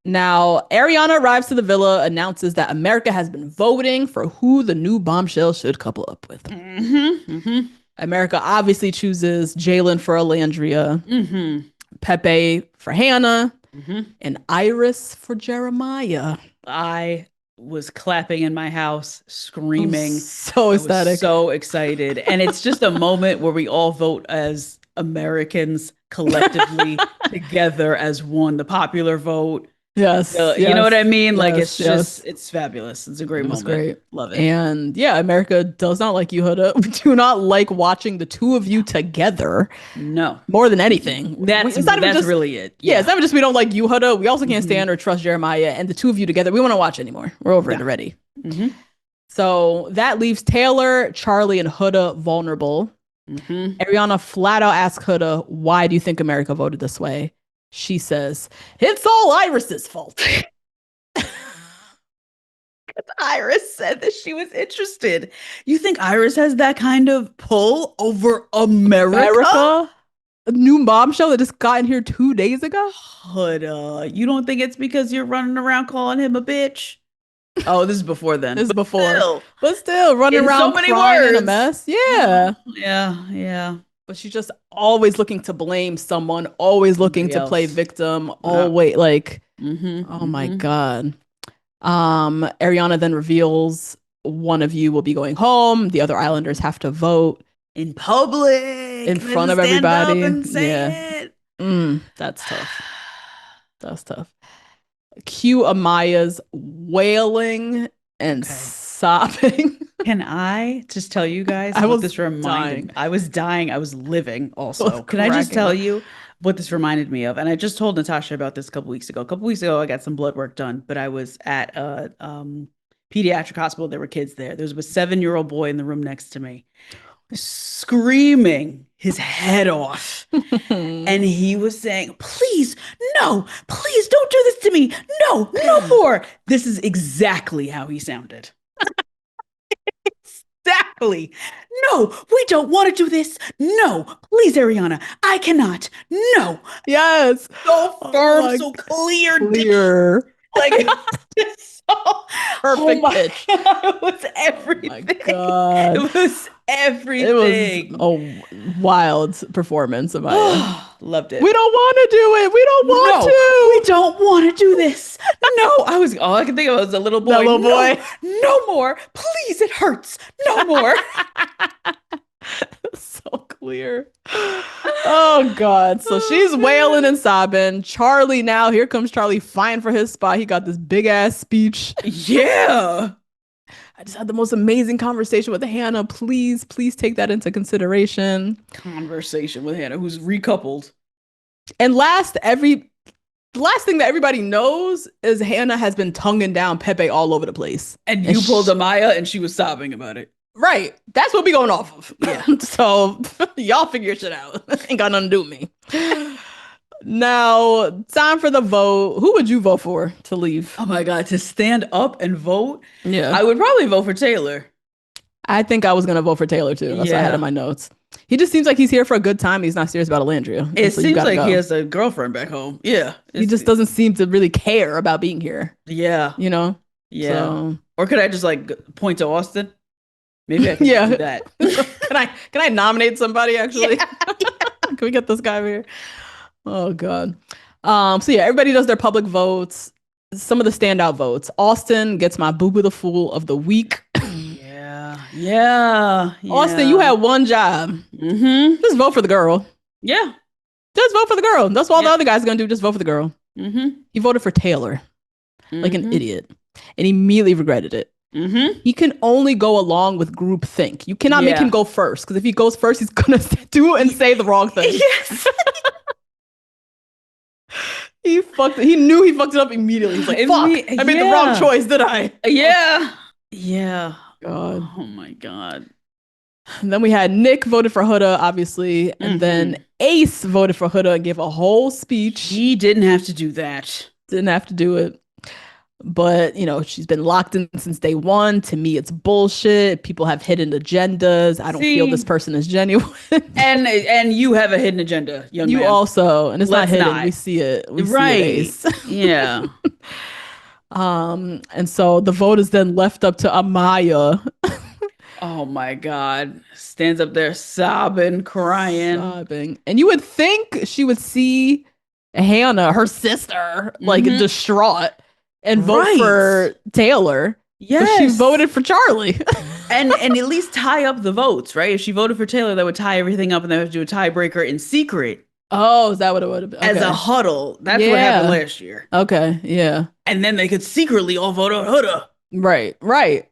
Speaker 1: Now, Ariana arrives to the villa, announces that America has been voting for who the new bombshell should couple up with. America obviously chooses Jalen for Alandria, Pepe for Hannah, and Iris for Jeremiah.
Speaker 2: I was clapping in my house, screaming.
Speaker 1: So ecstatic.
Speaker 2: So excited. And it's just a moment where we all vote as Americans collectively together as one. The popular vote.
Speaker 1: Yes,
Speaker 2: You know what I
Speaker 1: yes,
Speaker 2: mean? Like
Speaker 1: yes,
Speaker 2: it's
Speaker 1: yes.
Speaker 2: just it's fabulous. It's a great
Speaker 1: It was
Speaker 2: moment.
Speaker 1: great.
Speaker 2: Love it.
Speaker 1: And yeah, America does not like you, Huda. We do not like watching the two of you together
Speaker 2: No.
Speaker 1: more than anything. It's not even
Speaker 2: That's
Speaker 1: just,
Speaker 2: really it.
Speaker 1: yeah, it's
Speaker 2: Yeah.
Speaker 1: not even just we don't like you, Huda. We also can't
Speaker 2: Hmm.
Speaker 1: stand or trust Jeremiah. And the two of you together, we want to watch anymore. We're over it
Speaker 2: Yeah.
Speaker 1: already.
Speaker 2: Hmm.
Speaker 1: So that leaves Taylor, Charlie, and Huda vulnerable.
Speaker 2: Hmm.
Speaker 1: Ariana flat out asks Huda, why do you think America voted this way? She says, it's all Iris's fault.
Speaker 2: Iris said that she was interested. You think Iris has that kind of pull over America?
Speaker 1: America, a new bombshell that just got in here 2 days ago.
Speaker 2: Huda, you don't think it's because you're running around calling him a bitch? Oh, this is before then,
Speaker 1: This is
Speaker 2: but
Speaker 1: before,
Speaker 2: still,
Speaker 1: but still running
Speaker 2: in so
Speaker 1: around
Speaker 2: many
Speaker 1: crying in a
Speaker 2: words.
Speaker 1: mess. Yeah.
Speaker 2: Yeah, yeah.
Speaker 1: But she's just always looking to blame someone, always looking
Speaker 2: Somebody
Speaker 1: to play
Speaker 2: else.
Speaker 1: victim,
Speaker 2: Yeah.
Speaker 1: always like, oh my
Speaker 2: Mm-hmm.
Speaker 1: God. Ariana then reveals one of you will be going home. The other Islanders have to vote
Speaker 2: In public,
Speaker 1: in
Speaker 2: they have
Speaker 1: front
Speaker 2: to
Speaker 1: of
Speaker 2: stand up
Speaker 1: everybody.
Speaker 2: and
Speaker 1: Yeah.
Speaker 2: say it.
Speaker 1: That's tough. That's tough. Cue Amaya's wailing and
Speaker 2: Okay.
Speaker 1: sobbing.
Speaker 2: Can I just tell you guys
Speaker 1: I
Speaker 2: what
Speaker 1: was
Speaker 2: this reminded
Speaker 1: dying.
Speaker 2: me? I was dying. I was living
Speaker 1: I was
Speaker 2: also. Can I just
Speaker 1: cracking
Speaker 2: tell
Speaker 1: up.
Speaker 2: you what this reminded me of? And I just told Natasha about this a couple weeks ago. A couple weeks ago, I got some blood work done, but I was at a pediatric hospital. There were kids there. There was a 7-year-old boy in the room next to me, screaming his head off. And he was saying, please, no, please don't do this to me. No, no more. This is exactly how he sounded. Exactly. No, we don't want to do this. No, please, Ariana, I cannot. No.
Speaker 1: Yes.
Speaker 2: So
Speaker 1: Oh
Speaker 2: firm,
Speaker 1: my,
Speaker 2: so clear.
Speaker 1: clear.
Speaker 2: Like, just so, oh
Speaker 1: Perfect
Speaker 2: my
Speaker 1: pitch.
Speaker 2: God, it was
Speaker 1: Oh my
Speaker 2: everything.
Speaker 1: God.
Speaker 2: It was
Speaker 1: It was
Speaker 2: everything.
Speaker 1: a wild performance, Amaya.
Speaker 2: Loved it.
Speaker 1: We don't want to do it. We don't want
Speaker 2: No, we
Speaker 1: to.
Speaker 2: don't want to do this. No, all I could think of was a little
Speaker 1: That
Speaker 2: boy.
Speaker 1: little
Speaker 2: No,
Speaker 1: boy.
Speaker 2: no more. Please, it hurts. No more.
Speaker 1: So clear. Oh God. So
Speaker 2: Oh,
Speaker 1: she's wailing
Speaker 2: man.
Speaker 1: and sobbing. Charlie now, here comes Charlie fighting for his spot. He got this big ass speech.
Speaker 2: Yeah.
Speaker 1: I just had the most amazing conversation with Hannah. Please, please take that into consideration.
Speaker 2: Conversation with Hannah, who's recoupled.
Speaker 1: And the last thing that everybody knows is Hannah has been tonguing down Pepe all over the place.
Speaker 2: And you pulled Amaya and she was sobbing about it.
Speaker 1: Right. That's what we going off of.
Speaker 2: Yeah.
Speaker 1: So y'all figure your shit out. Ain't got nothing to do with me. Now, time for the vote. Who would you vote for to leave?
Speaker 2: Oh my God, to stand up and vote,
Speaker 1: Yeah.
Speaker 2: I would probably vote for Taylor.
Speaker 1: I think I was going to vote for Taylor too. That's what I had in
Speaker 2: Yeah.
Speaker 1: my notes. He just seems like he's here for a good time. He's not serious about Alandria.
Speaker 2: It
Speaker 1: So you
Speaker 2: seems
Speaker 1: gotta
Speaker 2: like
Speaker 1: go.
Speaker 2: he has a girlfriend back home. Yeah.
Speaker 1: He just doesn't seem to really care about being here,
Speaker 2: Yeah.
Speaker 1: you know?
Speaker 2: Yeah.
Speaker 1: So,
Speaker 2: Or could I just like point to Austin? Maybe I can
Speaker 1: yeah.
Speaker 2: do that.
Speaker 1: Can I nominate somebody actually?
Speaker 2: Yeah.
Speaker 1: Can we get this guy over here? Oh God. So yeah, everybody does their public votes. Some of the standout votes. Austin gets my Boo Boo the Fool of the week.
Speaker 2: Yeah. Yeah.
Speaker 1: Austin, you had one job.
Speaker 2: Mm-hmm.
Speaker 1: Just vote for the girl.
Speaker 2: Yeah.
Speaker 1: Just vote for the girl. That's what all the
Speaker 2: Yeah.
Speaker 1: other guys are gonna do. Just vote for the girl.
Speaker 2: Mm-hmm.
Speaker 1: He voted for Taylor, like an
Speaker 2: Mhm.
Speaker 1: idiot, and he immediately regretted it.
Speaker 2: Mm-hmm.
Speaker 1: He can only go along with group think. You cannot make
Speaker 2: Yeah.
Speaker 1: him go first, because if he goes first, he's gonna do and say the wrong thing.
Speaker 2: Yes.
Speaker 1: He knew he fucked it up immediately. He's like, fuck, I made the wrong
Speaker 2: Yeah.
Speaker 1: choice, did I?
Speaker 2: Yeah. Yeah.
Speaker 1: God.
Speaker 2: Oh my God.
Speaker 1: And then we had Nick voted for Huda, obviously, and then Ace voted for Huda and gave a whole speech.
Speaker 2: He didn't have to do that.
Speaker 1: Didn't have to do it. But, you know, she's been locked in since day one. To me, it's bullshit. People have hidden agendas. I don't feel this person is genuine.
Speaker 2: And you have a hidden agenda, young
Speaker 1: You
Speaker 2: man.
Speaker 1: also, and it's
Speaker 2: Let's
Speaker 1: not hidden.
Speaker 2: not.
Speaker 1: We see it. We
Speaker 2: Right.
Speaker 1: see it, Ace.
Speaker 2: Yeah.
Speaker 1: And so the vote is then left up to Amaya.
Speaker 2: Oh my God. Stands up there sobbing, crying.
Speaker 1: Sobbing. And you would think she would see Hannah, her sister, like
Speaker 2: Mhm.
Speaker 1: distraught and vote
Speaker 2: Right.
Speaker 1: for Taylor. Because she
Speaker 2: Yes.
Speaker 1: voted for Charlie.
Speaker 2: And at least tie up the votes, right? If she voted for Taylor, that would tie everything up and they would do a tiebreaker in secret
Speaker 1: Oh, is that what it would have been?
Speaker 2: as a
Speaker 1: Okay.
Speaker 2: huddle. That's what happened
Speaker 1: Yeah.
Speaker 2: last year.
Speaker 1: Okay. Yeah.
Speaker 2: And then they could secretly all vote on Huda
Speaker 1: Right. Right.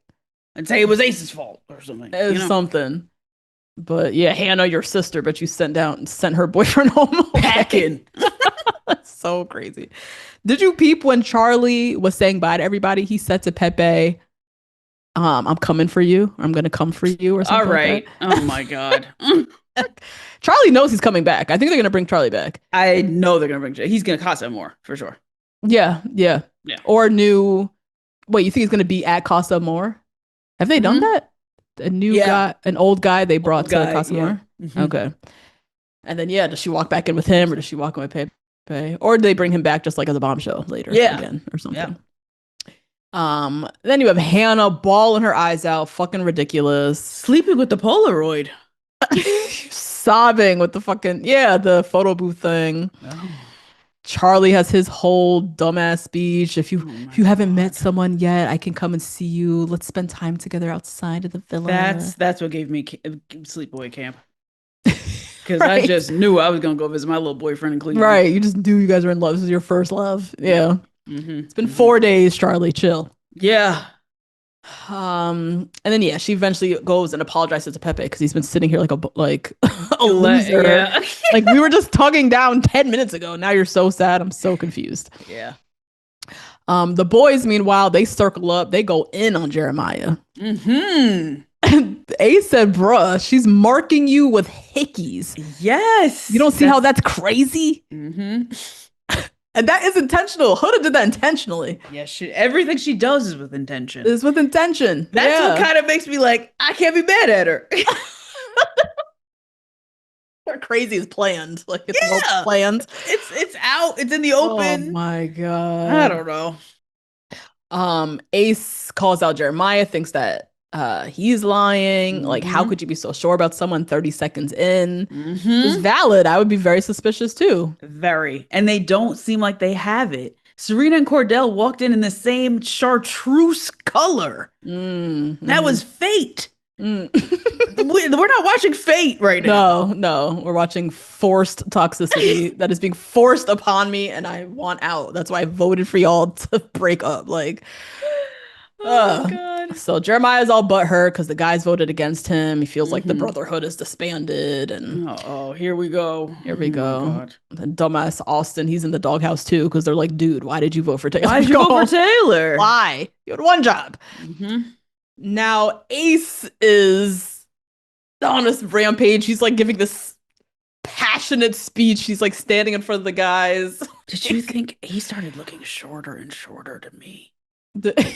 Speaker 2: and say it was Ace's fault or something,
Speaker 1: It was something. But yeah, Hannah, your sister, but you sent her boyfriend home. Okay.
Speaker 2: Packing.
Speaker 1: That's so crazy. Did you peep when Charlie was saying bye to everybody? He said to Pepe, I'm coming for you. I'm gonna come for you or something.
Speaker 2: All right.
Speaker 1: Like
Speaker 2: Oh my God.
Speaker 1: Charlie knows he's coming back. I think they're gonna bring Charlie back.
Speaker 2: I know they're gonna bring Jay. He's gonna cost them more for sure.
Speaker 1: Yeah, yeah.
Speaker 2: Yeah.
Speaker 1: Or new wait, you think he's gonna be at Casa More? Have they done that? A new guy, an old guy they brought to Casa More? Okay. And then does she walk back in with him or does she walk in with Pepe? Or do they bring him back just like as a bombshell later again or something? Then you have Hannah bawling her eyes out, fucking ridiculous.
Speaker 2: Sleeping with the Polaroid.
Speaker 1: Sobbing with the fucking the photo booth thing.
Speaker 2: Oh.
Speaker 1: Charlie has his whole dumbass speech. If you haven't met someone yet, I can come and see you. Let's spend time together outside of the villa.
Speaker 2: That's what gave me sleepaway camp. Because I just knew I was gonna go visit my little boyfriend in Cleveland.
Speaker 1: Right, you just knew you guys were in love. This is your first love. Yeah. It's been 4 days, Charlie. Chill.
Speaker 2: Yeah.
Speaker 1: And then she eventually goes and apologizes to Pepe because he's been sitting here like a loser.
Speaker 2: Yeah.
Speaker 1: Like we were just tugging down 10 minutes ago. Now you're so sad. I'm so confused.
Speaker 2: Yeah.
Speaker 1: The boys, meanwhile, they circle up. They go in on Jeremiah. And Ace said, "Bruh, she's marking you with hickeys."
Speaker 2: Yes.
Speaker 1: You don't see how that's crazy? And that is intentional. Huda did that intentionally.
Speaker 2: Yeah, everything she does is with intention.
Speaker 1: It's with intention.
Speaker 2: That's what kind of makes me like, I can't be mad at her.
Speaker 1: Her crazy is planned. Like it's well planned.
Speaker 2: It's out. It's in the open.
Speaker 1: Oh my God.
Speaker 2: I don't know.
Speaker 1: Ace calls out Jeremiah, thinks that he's lying. Like, how could you be so sure about someone 30 seconds in? It's valid. I would be very suspicious too.
Speaker 2: Very. And they don't seem like they have it. Serena and Cordell walked in the same chartreuse color. That was fate. We're not watching fate right now.
Speaker 1: No. We're watching forced toxicity that is being forced upon me and I want out. That's why I voted for y'all to break up. Like, oh God. So Jeremiah's all butthurt because the guys voted against him. He feels like the Brotherhood is disbanded. And
Speaker 2: here we go.
Speaker 1: Here we go. And dumbass Austin, he's in the doghouse too because they're like, dude, why did you vote for Taylor?
Speaker 2: Why did you vote for Taylor?
Speaker 1: Why? You had one job. Now Ace is on this rampage. He's like giving this passionate speech. He's like standing in front of the guys.
Speaker 2: Did you think he started looking shorter and shorter to me?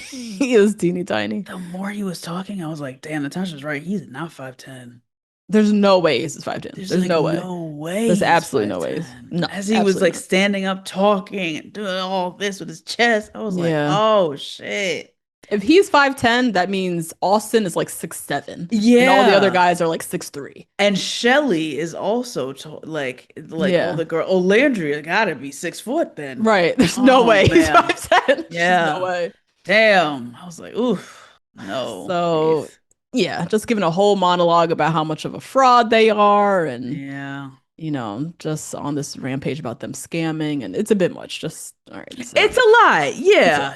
Speaker 1: He is teeny tiny.
Speaker 2: The more he was talking, I was like, damn, Natasha's right. He's not 5'10".
Speaker 1: There's no way Ace is 5'10". There's
Speaker 2: like
Speaker 1: no way.
Speaker 2: No way.
Speaker 1: There's absolutely no way. No.
Speaker 2: As he was like standing up talking and doing all this with his chest, I was like, oh shit.
Speaker 1: If he's 5'10", that means Austin is like 6'7".
Speaker 2: Yeah.
Speaker 1: And all the other guys are like 6'3".
Speaker 2: And Shelly is also like all the girl. Oh, Landry gotta be 6 foot then.
Speaker 1: Right. There's no way he's 5'10".
Speaker 2: Yeah.
Speaker 1: No way.
Speaker 2: Damn. I was like, oof. No.
Speaker 1: So just giving a whole monologue about how much of a fraud they are and just on this rampage about them scamming, and it's a bit much. Just all right. So.
Speaker 2: It's a lie. Yeah.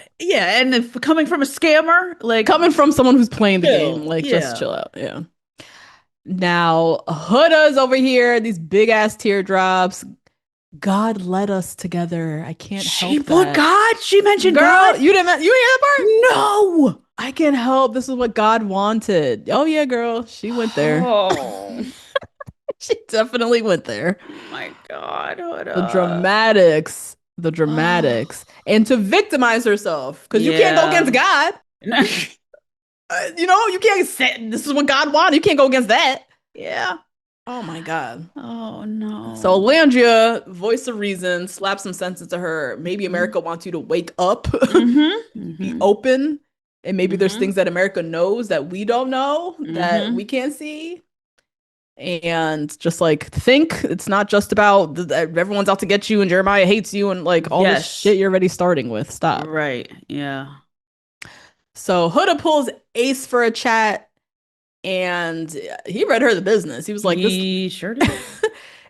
Speaker 2: And if coming from a scammer, like
Speaker 1: coming from someone who's playing the game, like just chill out. Yeah. Now Huda's over here, these big ass teardrops. God led us together. I can't help that.
Speaker 2: She put God? She mentioned
Speaker 1: Girl,
Speaker 2: God?
Speaker 1: You didn't hear that part?
Speaker 2: No.
Speaker 1: I can't help. This is what God wanted. Oh yeah, girl. She went there.
Speaker 2: Oh.
Speaker 1: She definitely went there.
Speaker 2: Oh my God.
Speaker 1: The dramatics. And to victimize herself. Because you can't go against God. You can't say this is what God wanted. You can't go against that.
Speaker 2: Yeah.
Speaker 1: Oh my God.
Speaker 2: Oh no.
Speaker 1: So Landria, voice of reason, slaps some sense into her. Maybe America wants you to wake up, be open. And maybe there's things that America knows that we don't know, that we can't see. And just like think it's not just about everyone's out to get you and Jeremiah hates you and like all this shit you're already starting with. Stop.
Speaker 2: Right. Yeah.
Speaker 1: So Huda pulls Ace for a chat, and he read her the business. He was like, "This,
Speaker 2: He sure did.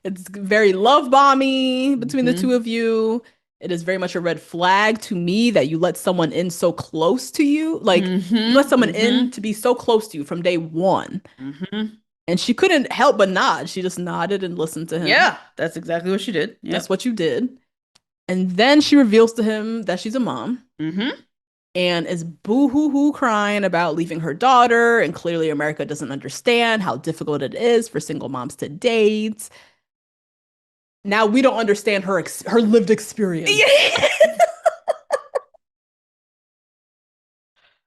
Speaker 1: it's very love bomby between the two
Speaker 2: Hmm.
Speaker 1: of you. It is very much a red flag to me that you let someone in so close to you. Like you let
Speaker 2: Hmm.
Speaker 1: someone in
Speaker 2: Hmm.
Speaker 1: to be so close to you from day one."
Speaker 2: Hmm.
Speaker 1: And she couldn't help but nod. She just nodded and listened to him.
Speaker 2: Yeah, that's exactly what she did.
Speaker 1: That's
Speaker 2: Yep.
Speaker 1: what you did. And then she reveals to him that she's a mom
Speaker 2: Hmm.
Speaker 1: and is boo-hoo-hoo crying about leaving her daughter. And clearly, America doesn't understand how difficult it is for single moms to date. Now we don't understand her lived experience.
Speaker 2: Yeah.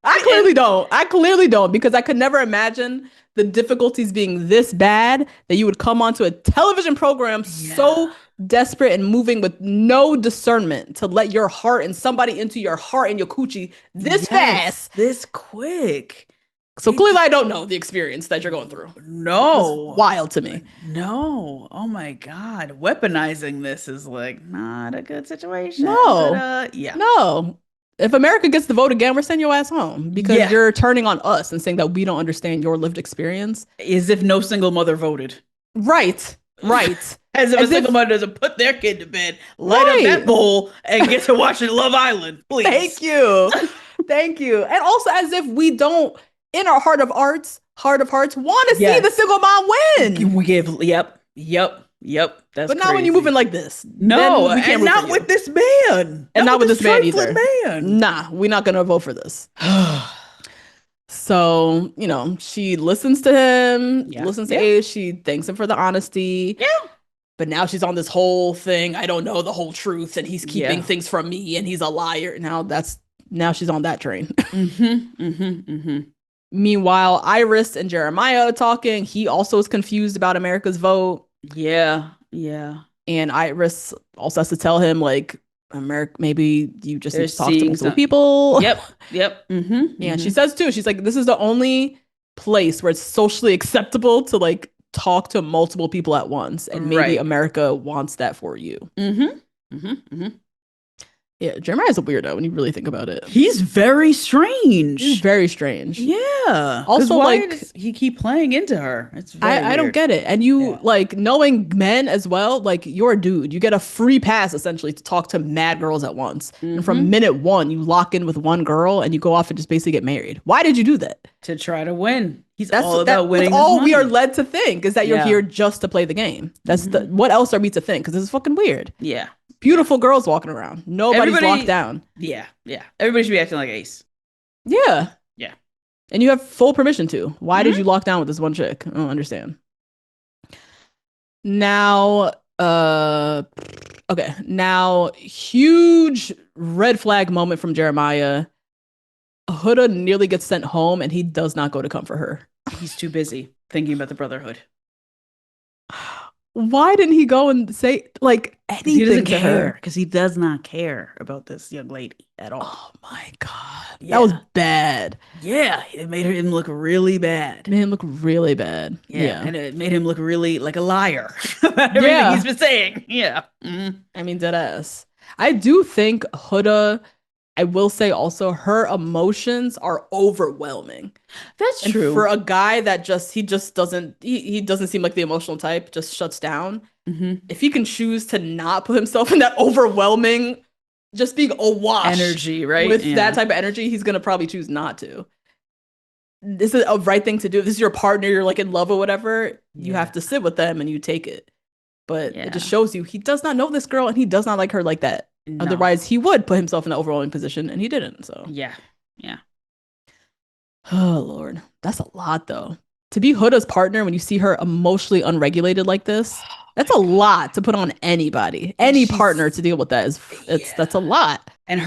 Speaker 1: I clearly don't. I clearly don't because I could never imagine the difficulties being this bad that you would come onto a television program
Speaker 2: Yeah.
Speaker 1: so desperate and moving with no discernment to let your heart and somebody into your heart and your coochie this
Speaker 2: Yes,
Speaker 1: fast.
Speaker 2: this quick.
Speaker 1: So clearly,
Speaker 2: It's
Speaker 1: I don't know the experience that you're going through. It was
Speaker 2: no,
Speaker 1: wild to me.
Speaker 2: no. Oh my God. Weaponizing this is like not a good situation, but
Speaker 1: No,
Speaker 2: yeah.
Speaker 1: no. If America gets the vote again, we're sending your ass home because
Speaker 2: Yeah.
Speaker 1: you're turning on us and saying that we don't understand your lived experience.
Speaker 2: As if no single mother voted.
Speaker 1: Right, right.
Speaker 2: As if a
Speaker 1: As
Speaker 2: single
Speaker 1: if,
Speaker 2: mother doesn't put their kid to bed, light up that
Speaker 1: right.
Speaker 2: bowl, and get to watching Love Island,
Speaker 1: Thank
Speaker 2: please.
Speaker 1: you. Thank you. And also as if we don't, in our heart of hearts, want to see the
Speaker 2: Yes.
Speaker 1: single mom win.
Speaker 2: We gave, yep. That's
Speaker 1: But not when you're moving
Speaker 2: crazy.
Speaker 1: like this.
Speaker 2: No,
Speaker 1: Then we can't
Speaker 2: and
Speaker 1: root for
Speaker 2: not
Speaker 1: you.
Speaker 2: with this man.
Speaker 1: And
Speaker 2: Not
Speaker 1: not
Speaker 2: with
Speaker 1: with
Speaker 2: this
Speaker 1: this man
Speaker 2: trifling
Speaker 1: either.
Speaker 2: man.
Speaker 1: Nah, we're not going to vote for this. So, she listens to him,
Speaker 2: Yeah.
Speaker 1: listens to
Speaker 2: Yeah.
Speaker 1: Ace. She thanks him for the honesty.
Speaker 2: Yeah.
Speaker 1: But now she's on this whole thing. I don't know the whole truth, and he's keeping
Speaker 2: Yeah.
Speaker 1: things from me, and he's a liar. Now she's on that train.
Speaker 2: Mm-hmm.
Speaker 1: Meanwhile, Iris and Jeremiah are talking. He also is confused about America's vote.
Speaker 2: Yeah. Yeah.
Speaker 1: And Iris also has to tell him, like, America, maybe you just
Speaker 2: They're
Speaker 1: need to talk to
Speaker 2: seeing
Speaker 1: multiple
Speaker 2: some.
Speaker 1: people.
Speaker 2: Yep. Yep.
Speaker 1: And she says too, she's like, this is the only place where it's socially acceptable to like talk to multiple people at once. And maybe
Speaker 2: Right.
Speaker 1: America wants that for you.
Speaker 2: Mm-hmm. Mm-hmm.
Speaker 1: Yeah, Jeremiah's a weirdo when you really think about it.
Speaker 2: He's very
Speaker 1: He's
Speaker 2: strange.
Speaker 1: very strange.
Speaker 2: Yeah. Because
Speaker 1: Also,
Speaker 2: why
Speaker 1: like,
Speaker 2: does he keep playing into her? It's very
Speaker 1: I don't
Speaker 2: weird.
Speaker 1: get it. And you
Speaker 2: Yeah.
Speaker 1: like knowing men as well, like you're a dude. You get a free pass essentially to talk to mad girls at once. And from
Speaker 2: Mm-hmm.
Speaker 1: minute one, you lock in with one girl and you go off and just basically get married. Why did you do that?
Speaker 2: To try to win. He's
Speaker 1: That's
Speaker 2: all about
Speaker 1: that's
Speaker 2: winning this
Speaker 1: all we are
Speaker 2: money.
Speaker 1: led to think is that you're
Speaker 2: Yeah.
Speaker 1: here just to play the game. That's the
Speaker 2: Hmm.
Speaker 1: what else are we to think? Because this is fucking weird.
Speaker 2: Yeah. Yeah.
Speaker 1: Beautiful girls walking around. Nobody's locked
Speaker 2: Everybody,
Speaker 1: down.
Speaker 2: yeah. Yeah. Everybody should be acting like Ace.
Speaker 1: Yeah.
Speaker 2: Yeah.
Speaker 1: And you have full permission to. Why did you
Speaker 2: Hmm.
Speaker 1: lock down with this one chick? I don't understand. Now, okay. Now, huge red flag moment from Jeremiah. Huda nearly gets sent home and he does not go to comfort her.
Speaker 2: He's too busy thinking about the Brotherhood.
Speaker 1: Why didn't he go and say like
Speaker 2: Because he doesn't
Speaker 1: anything to
Speaker 2: care.
Speaker 1: her?
Speaker 2: Because he does not care about this young lady at all.
Speaker 1: Oh my God. That was
Speaker 2: Yeah.
Speaker 1: bad.
Speaker 2: Yeah. It made him look really bad.
Speaker 1: It made him look really bad.
Speaker 2: Yeah.
Speaker 1: Yeah.
Speaker 2: And it made him look really like a liar about everything
Speaker 1: Yeah.
Speaker 2: he's been saying. Yeah. Mhm.
Speaker 1: I mean, dead ass. I do think Huda, I will say also, her emotions are overwhelming.
Speaker 2: That's
Speaker 1: And
Speaker 2: true.
Speaker 1: for a guy that he doesn't seem like the emotional type, just shuts down.
Speaker 2: Hmm.
Speaker 1: If he can choose to not put himself in that overwhelming, just being awash
Speaker 2: Energy, right?
Speaker 1: with
Speaker 2: Yeah.
Speaker 1: that type of energy, he's gonna probably choose not to. This is a right thing to do. If this is your partner, you're like in love or whatever, you
Speaker 2: Yeah.
Speaker 1: have to sit with them and you take it. But
Speaker 2: Yeah.
Speaker 1: it just shows you he does not know this girl and he does not like her like that.
Speaker 2: No.
Speaker 1: Otherwise, he would put himself in an overwhelming position and he didn't. So,
Speaker 2: Yeah. Yeah.
Speaker 1: oh Lord, that's a lot though. To be Huda's partner when you see her emotionally unregulated like this, that's a lot to put on anybody. Any
Speaker 2: She's-
Speaker 1: partner to deal with that that's a lot.
Speaker 2: And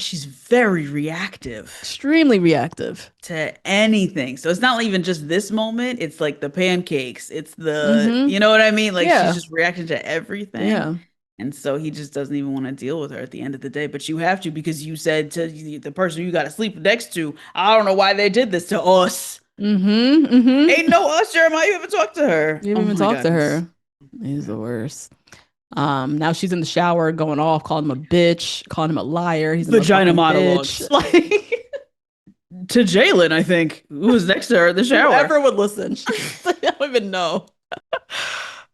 Speaker 2: she's very reactive
Speaker 1: Extremely reactive.
Speaker 2: to anything. So it's not even just this moment. It's like the pancakes. It's
Speaker 1: Mhm.
Speaker 2: you know what I mean? Like
Speaker 1: Yeah.
Speaker 2: she's just reacting to everything.
Speaker 1: Yeah.
Speaker 2: And so he just doesn't even want to deal with her at the end of the day. But you have to because you said to the person you got to sleep next to, I don't know why they did this to us.
Speaker 1: Mm-hmm. Mm-hmm.
Speaker 2: Ain't no us, Jeremiah. You haven't talked to her.
Speaker 1: You haven't
Speaker 2: Oh
Speaker 1: even
Speaker 2: my
Speaker 1: talked to
Speaker 2: goodness.
Speaker 1: her. He's the worst. Now she's in the shower going off, calling him a bitch, calling him a liar. He's a
Speaker 2: Vagina
Speaker 1: motherfucking
Speaker 2: monologues.
Speaker 1: bitch. Like
Speaker 2: to Jalen, I think, who was next to her in the shower.
Speaker 1: Whoever would listen. I don't even know.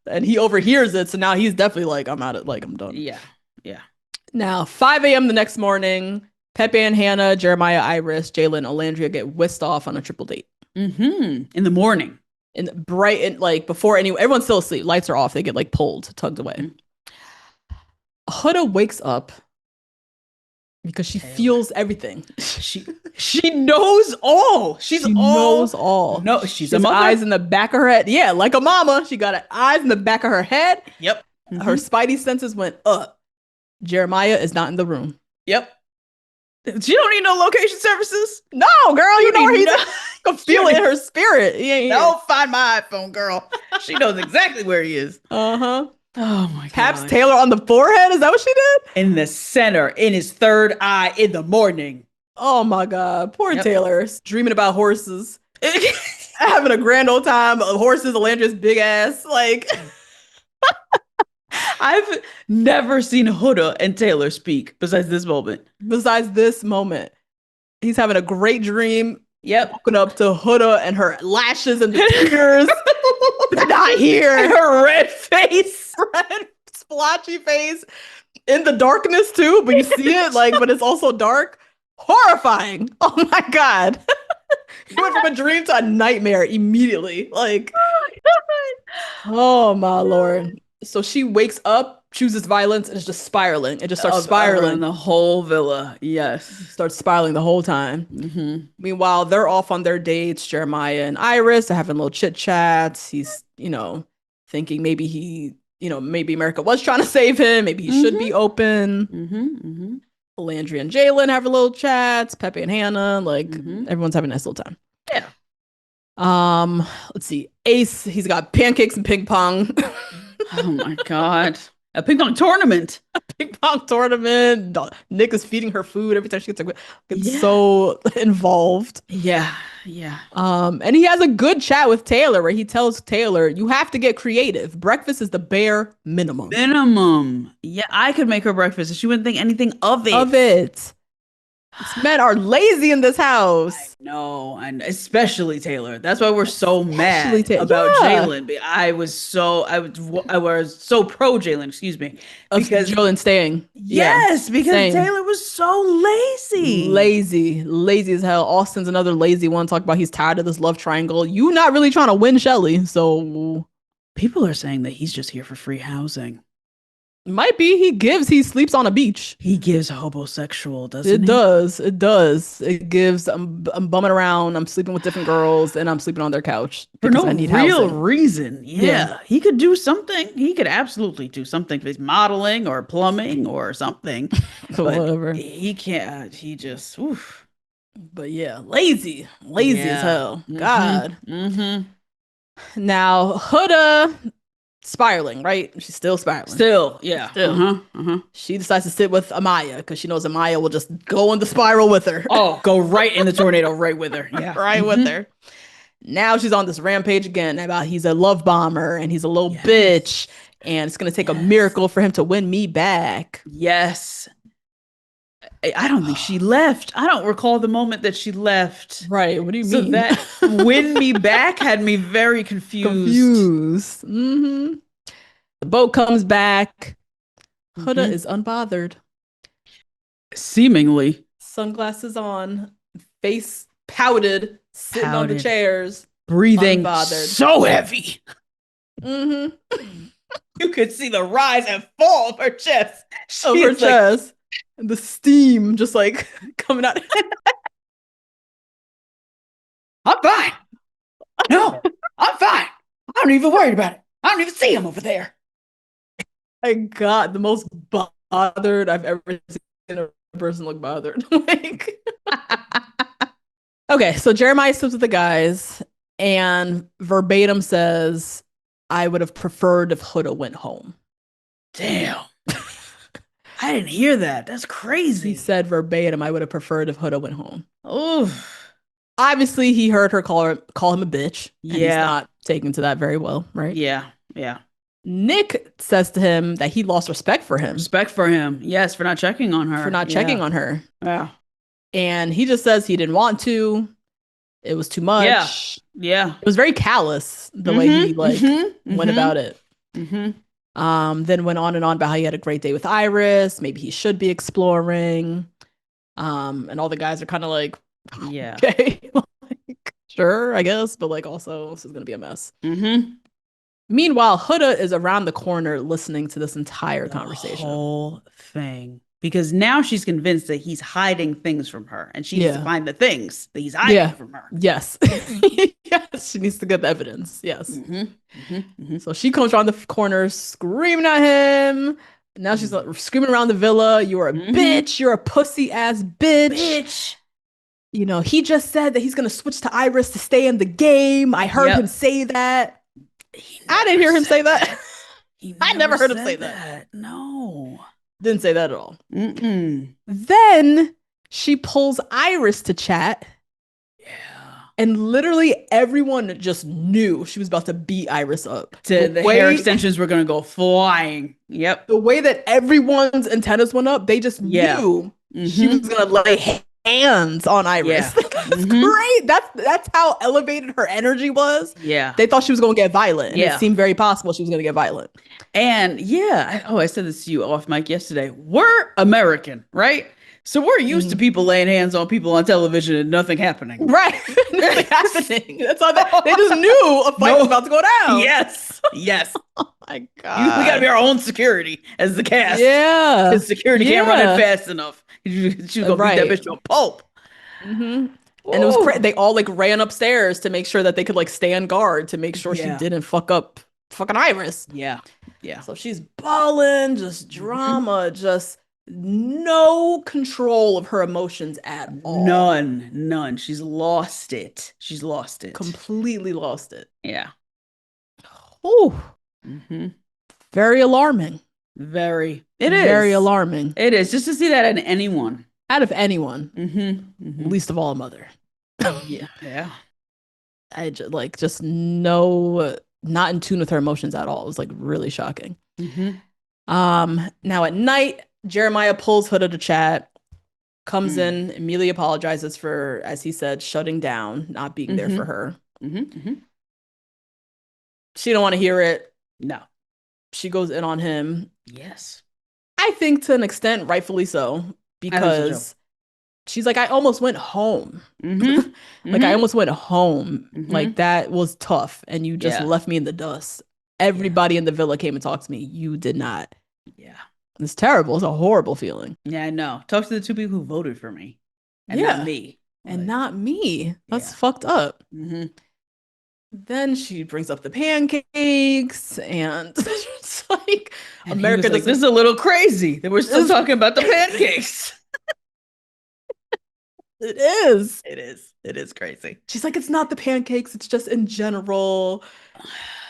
Speaker 1: And he overhears it, so now he's definitely like, I'm out of like I'm done.
Speaker 2: Yeah. Yeah.
Speaker 1: Now, 5 a.m. the next morning, Pepe and Hannah, Jeremiah, Iris, Jalen, Olandria get whisked off on a triple date.
Speaker 2: In the morning.
Speaker 1: In bright and like before everyone's still asleep. Lights are off. They get like pulled, tugged away. Huda wakes up because she feels everything.
Speaker 2: She knows all. She
Speaker 1: knows all.
Speaker 2: No, she's a mother.
Speaker 1: Eyes in the back of her head. Yeah, like a mama. She got eyes in the back of her head.
Speaker 2: Yep.
Speaker 1: Her spidey senses went up. Jeremiah is not in the room.
Speaker 2: Yep. She don't need no location services.
Speaker 1: No, girl, you know where he's at. You can feel it in her spirit.
Speaker 2: Don't find my iPhone, girl. She knows exactly where he is.
Speaker 1: Uh-huh.
Speaker 2: Oh my god.
Speaker 1: Taps Taylor on the forehead. Is that what she did?
Speaker 2: In the center, in his third eye in the morning.
Speaker 1: Oh my god. Poor Taylor. Dreaming about horses. Having a grand old time. Horses, Alandria's big ass. Like
Speaker 2: I've never seen Huda and Taylor speak besides this moment.
Speaker 1: He's having a great dream.
Speaker 2: Yep.
Speaker 1: Walking up to Huda and her lashes and the tears. They're not here.
Speaker 2: And her red face.
Speaker 1: Red splotchy face. In the darkness too, but you see it but it's also dark. Horrifying. Oh my god. You went from a dream to a nightmare immediately. Like, oh my lord. So she wakes up, chooses violence, and it's just spiraling. It just starts spiraling.
Speaker 2: The whole villa. Yes.
Speaker 1: Starts spiraling the whole time. Meanwhile, they're off on their dates. Jeremiah and Iris are having little chit chats. He's, thinking maybe maybe America was trying to save him. Maybe he should be open. Landry and Jalen have a little chats. Pepe and Hannah, everyone's having a nice little time.
Speaker 2: Yeah.
Speaker 1: Let's see. Ace, he's got pancakes and ping pong.
Speaker 2: Oh my god. A ping pong tournament.
Speaker 1: Nick is feeding her food every time she gets so involved.
Speaker 2: Yeah.
Speaker 1: And he has a good chat with Taylor where he tells Taylor, you have to get creative. Breakfast is the bare minimum.
Speaker 2: Yeah, I could make her breakfast and she wouldn't think anything of it.
Speaker 1: These men are lazy in this house.
Speaker 2: No, and especially Taylor. That's why we're so mad about Jalen. I was so pro Jalen, excuse me.
Speaker 1: Because Jalen staying.
Speaker 2: Yes, because Taylor was so lazy.
Speaker 1: Lazy as hell. Austin's another lazy one. Talk about he's tired of this love triangle. You not really trying to win Shelly, so
Speaker 2: people are saying that he's just here for free housing.
Speaker 1: Might be. He sleeps on a beach.
Speaker 2: He gives homosexual, doesn't he?
Speaker 1: It does. It gives, I'm bumming around, I'm sleeping with different girls, and I'm sleeping on their couch.
Speaker 2: For no real reason. Yeah. He could do something. He could absolutely do something. If he's modeling or plumbing or something.
Speaker 1: Whatever.
Speaker 2: He can't. He just, oof.
Speaker 1: But yeah, lazy as hell. God. Now, Huda spiraling, right? She's still spiraling.
Speaker 2: Yeah.
Speaker 1: She decides to sit with Amaya because she knows Amaya will just go in the spiral with her.
Speaker 2: Oh, go right in the tornado, right with her. Yeah.
Speaker 1: Right with her. Now she's on this rampage again about he's a love bomber and he's a little bitch and it's going to take a miracle for him to win me back.
Speaker 2: Yes. I don't think she left. I don't recall the moment that she left.
Speaker 1: Right. What do you mean?
Speaker 2: So that win me back had me very confused.
Speaker 1: The boat comes back. Huda is unbothered.
Speaker 2: Seemingly.
Speaker 1: Sunglasses on, face pouted, sitting on the chairs.
Speaker 2: Breathing
Speaker 1: unbothered.
Speaker 2: So heavy. You could see the rise and fall of her chest.
Speaker 1: Chest. And the steam just coming out.
Speaker 2: I'm fine. No, I'm fine. I'm not even worried about it. I don't even see him over there.
Speaker 1: I got the most bothered I've ever seen a person look bothered. Okay, so Jeremiah sits with the guys and verbatim says, I would have preferred if Huda went home.
Speaker 2: Damn. I didn't hear that. That's crazy.
Speaker 1: He said verbatim, I would have preferred if Huda went home.
Speaker 2: Oh,
Speaker 1: obviously he heard her call him a bitch. And he's not taking to that very well, right?
Speaker 2: Yeah.
Speaker 1: Nick says to him that he lost respect for him.
Speaker 2: Yes, for not checking on her.
Speaker 1: Yeah. And he just says he didn't want to. It was too
Speaker 2: Yeah.
Speaker 1: much.
Speaker 2: Yeah.
Speaker 1: It was very callous the way he like went about it. Then went on and on about how he had a great day with Iris. Maybe he should be exploring. And all the guys are kind of like,
Speaker 2: Yeah.
Speaker 1: okay, like, sure, I guess, but like also this is gonna be a mess. Meanwhile, Huda is around the corner listening to this entire conversation.
Speaker 2: Whole thing. Because now she's convinced that he's hiding things from her, and she needs to find the things that he's hiding from her.
Speaker 1: Yes. Yes, she needs to get the evidence. Yes. So she comes around the corner screaming at him. Now she's like, screaming around the villa. You're a bitch. You're a pussy ass bitch. You know, he just said that he's going to switch to Iris to stay in the game. I heard him say that. I didn't hear him say that. I never heard him say that.
Speaker 2: No.
Speaker 1: Didn't say that at all. Then she pulls Iris to chat. And literally everyone just knew she was about to beat Iris up.
Speaker 2: The hair extensions were going to go flying. Yep.
Speaker 1: The way that everyone's antennas went up, they just knew she was going to lay hands on Iris. That's great. That's how elevated her energy was.
Speaker 2: Yeah.
Speaker 1: They thought she was going to get violent. And it seemed very possible she was going to get violent.
Speaker 2: And I said this to you off mic yesterday. We're American, right? So we're used to people laying hands on people on television and nothing happening.
Speaker 1: Right. Nothing happening. That's all they just knew a fight was about to go down.
Speaker 2: Yes.
Speaker 1: Oh my God.
Speaker 2: We got to be our own security as the cast.
Speaker 1: Yeah.
Speaker 2: His security can't run it fast enough. She was going to beat that bitch to a pulp.
Speaker 1: And it was crazy. They all like ran upstairs to make sure that they could like stand guard to make sure she didn't fuck up fucking Iris.
Speaker 2: Yeah.
Speaker 1: So she's bawling, just drama, just no control of her emotions at all.
Speaker 2: None. She's lost it.
Speaker 1: Completely lost it.
Speaker 2: Yeah.
Speaker 1: Oh. Very alarming.
Speaker 2: It is.
Speaker 1: Very alarming.
Speaker 2: It is. Just to see that in anyone.
Speaker 1: Out of anyone. Least of all a mother.
Speaker 2: Yeah.
Speaker 1: I just no, not in tune with her emotions at all. It was like really shocking. Now at night, Jeremiah pulls Huda to chat, comes in, immediately apologizes for, as he said, shutting down, not being there for her. She don't want to hear it.
Speaker 2: No.
Speaker 1: She goes in on him.
Speaker 2: Yes.
Speaker 1: I think to an extent, rightfully so, because she's like, I almost went home. Like, I almost went home. Like, that was tough. And you just left me in the dust. Everybody in the villa came and talked to me. You did not.
Speaker 2: Yeah.
Speaker 1: It's terrible. It's a horrible feeling.
Speaker 2: Yeah, I know. Talk to the two people who voted for me. And not me.
Speaker 1: And not me. That's fucked up. Then she brings up the pancakes, and it's like, America doesn't...
Speaker 2: This is a little crazy that we're still talking about the pancakes.
Speaker 1: It is.
Speaker 2: It is crazy.
Speaker 1: She's like, it's not the pancakes, it's just in general.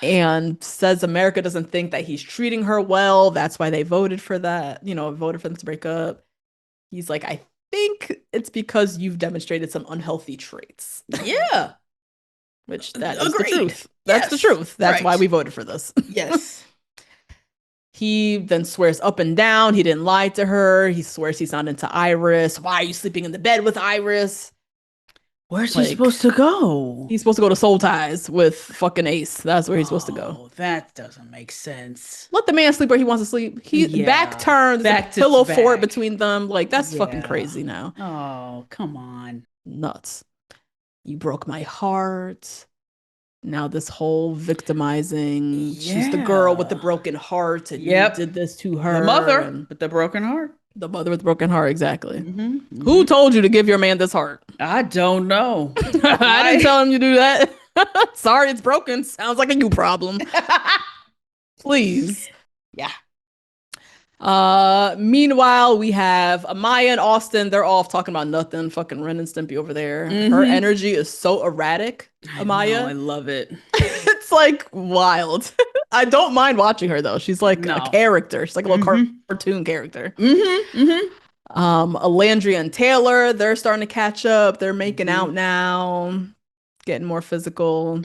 Speaker 1: And says America doesn't think that he's treating her well. That's why they voted for that, voted for them to break up. He's like, I think it's because you've demonstrated some unhealthy traits.
Speaker 2: Yeah.
Speaker 1: Which that is the truth. That's the truth. That's why we voted for this.
Speaker 2: Yes.
Speaker 1: He then swears up and down he didn't lie to her. He swears he's not into Iris. Why are you sleeping in the bed with Iris?
Speaker 2: Where's he supposed to go?
Speaker 1: He's supposed to go to Soul Ties with fucking Ace. That's where he's supposed to go.
Speaker 2: That doesn't make sense.
Speaker 1: Let the man sleep where he wants to sleep. He back turned, back to pillow fort between them. Like, that's fucking crazy now.
Speaker 2: Oh, come on.
Speaker 1: Nuts. You broke my heart. Now this whole victimizing. She's the girl with the broken heart. And you did this to her.
Speaker 2: The mother with the broken heart.
Speaker 1: The mother with the broken heart, exactly. Who told you to give your man this heart?
Speaker 2: I don't know.
Speaker 1: I didn't tell him to do that. Sorry, it's broken. Sounds like a you problem. Please.
Speaker 2: Yeah.
Speaker 1: Meanwhile, we have Amaya and Austin. They're off talking about nothing. Fucking Ren and Stimpy over there. Her energy is so erratic, Amaya.
Speaker 2: I love it.
Speaker 1: It's like wild. I don't mind watching her though. She's like a character. She's like a little cartoon character. Alandria and Taylor, they're starting to catch up. They're making out now, getting more physical.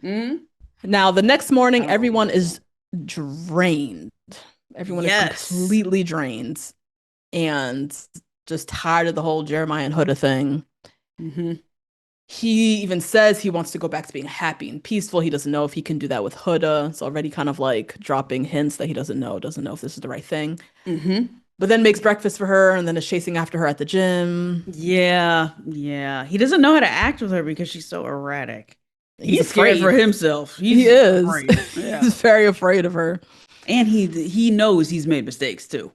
Speaker 1: Now, the next morning, everyone is drained. Everyone is completely drained. And just tired of the whole Jeremiah and Huda thing.
Speaker 2: Mm-hmm.
Speaker 1: He even says he wants to go back to being happy and peaceful. He doesn't know if he can do that with Huda. It's already kind of like dropping hints that he doesn't know if this is the right thing.
Speaker 2: Mm-hmm.
Speaker 1: But then makes breakfast for her and then is chasing after her at the gym.
Speaker 2: Yeah, yeah. He doesn't know how to act with her because she's so erratic.
Speaker 1: He's
Speaker 2: scared
Speaker 1: afraid
Speaker 2: for himself.
Speaker 1: He is.
Speaker 2: Afraid. Yeah.
Speaker 1: He's very afraid of her.
Speaker 2: And he knows he's made mistakes too.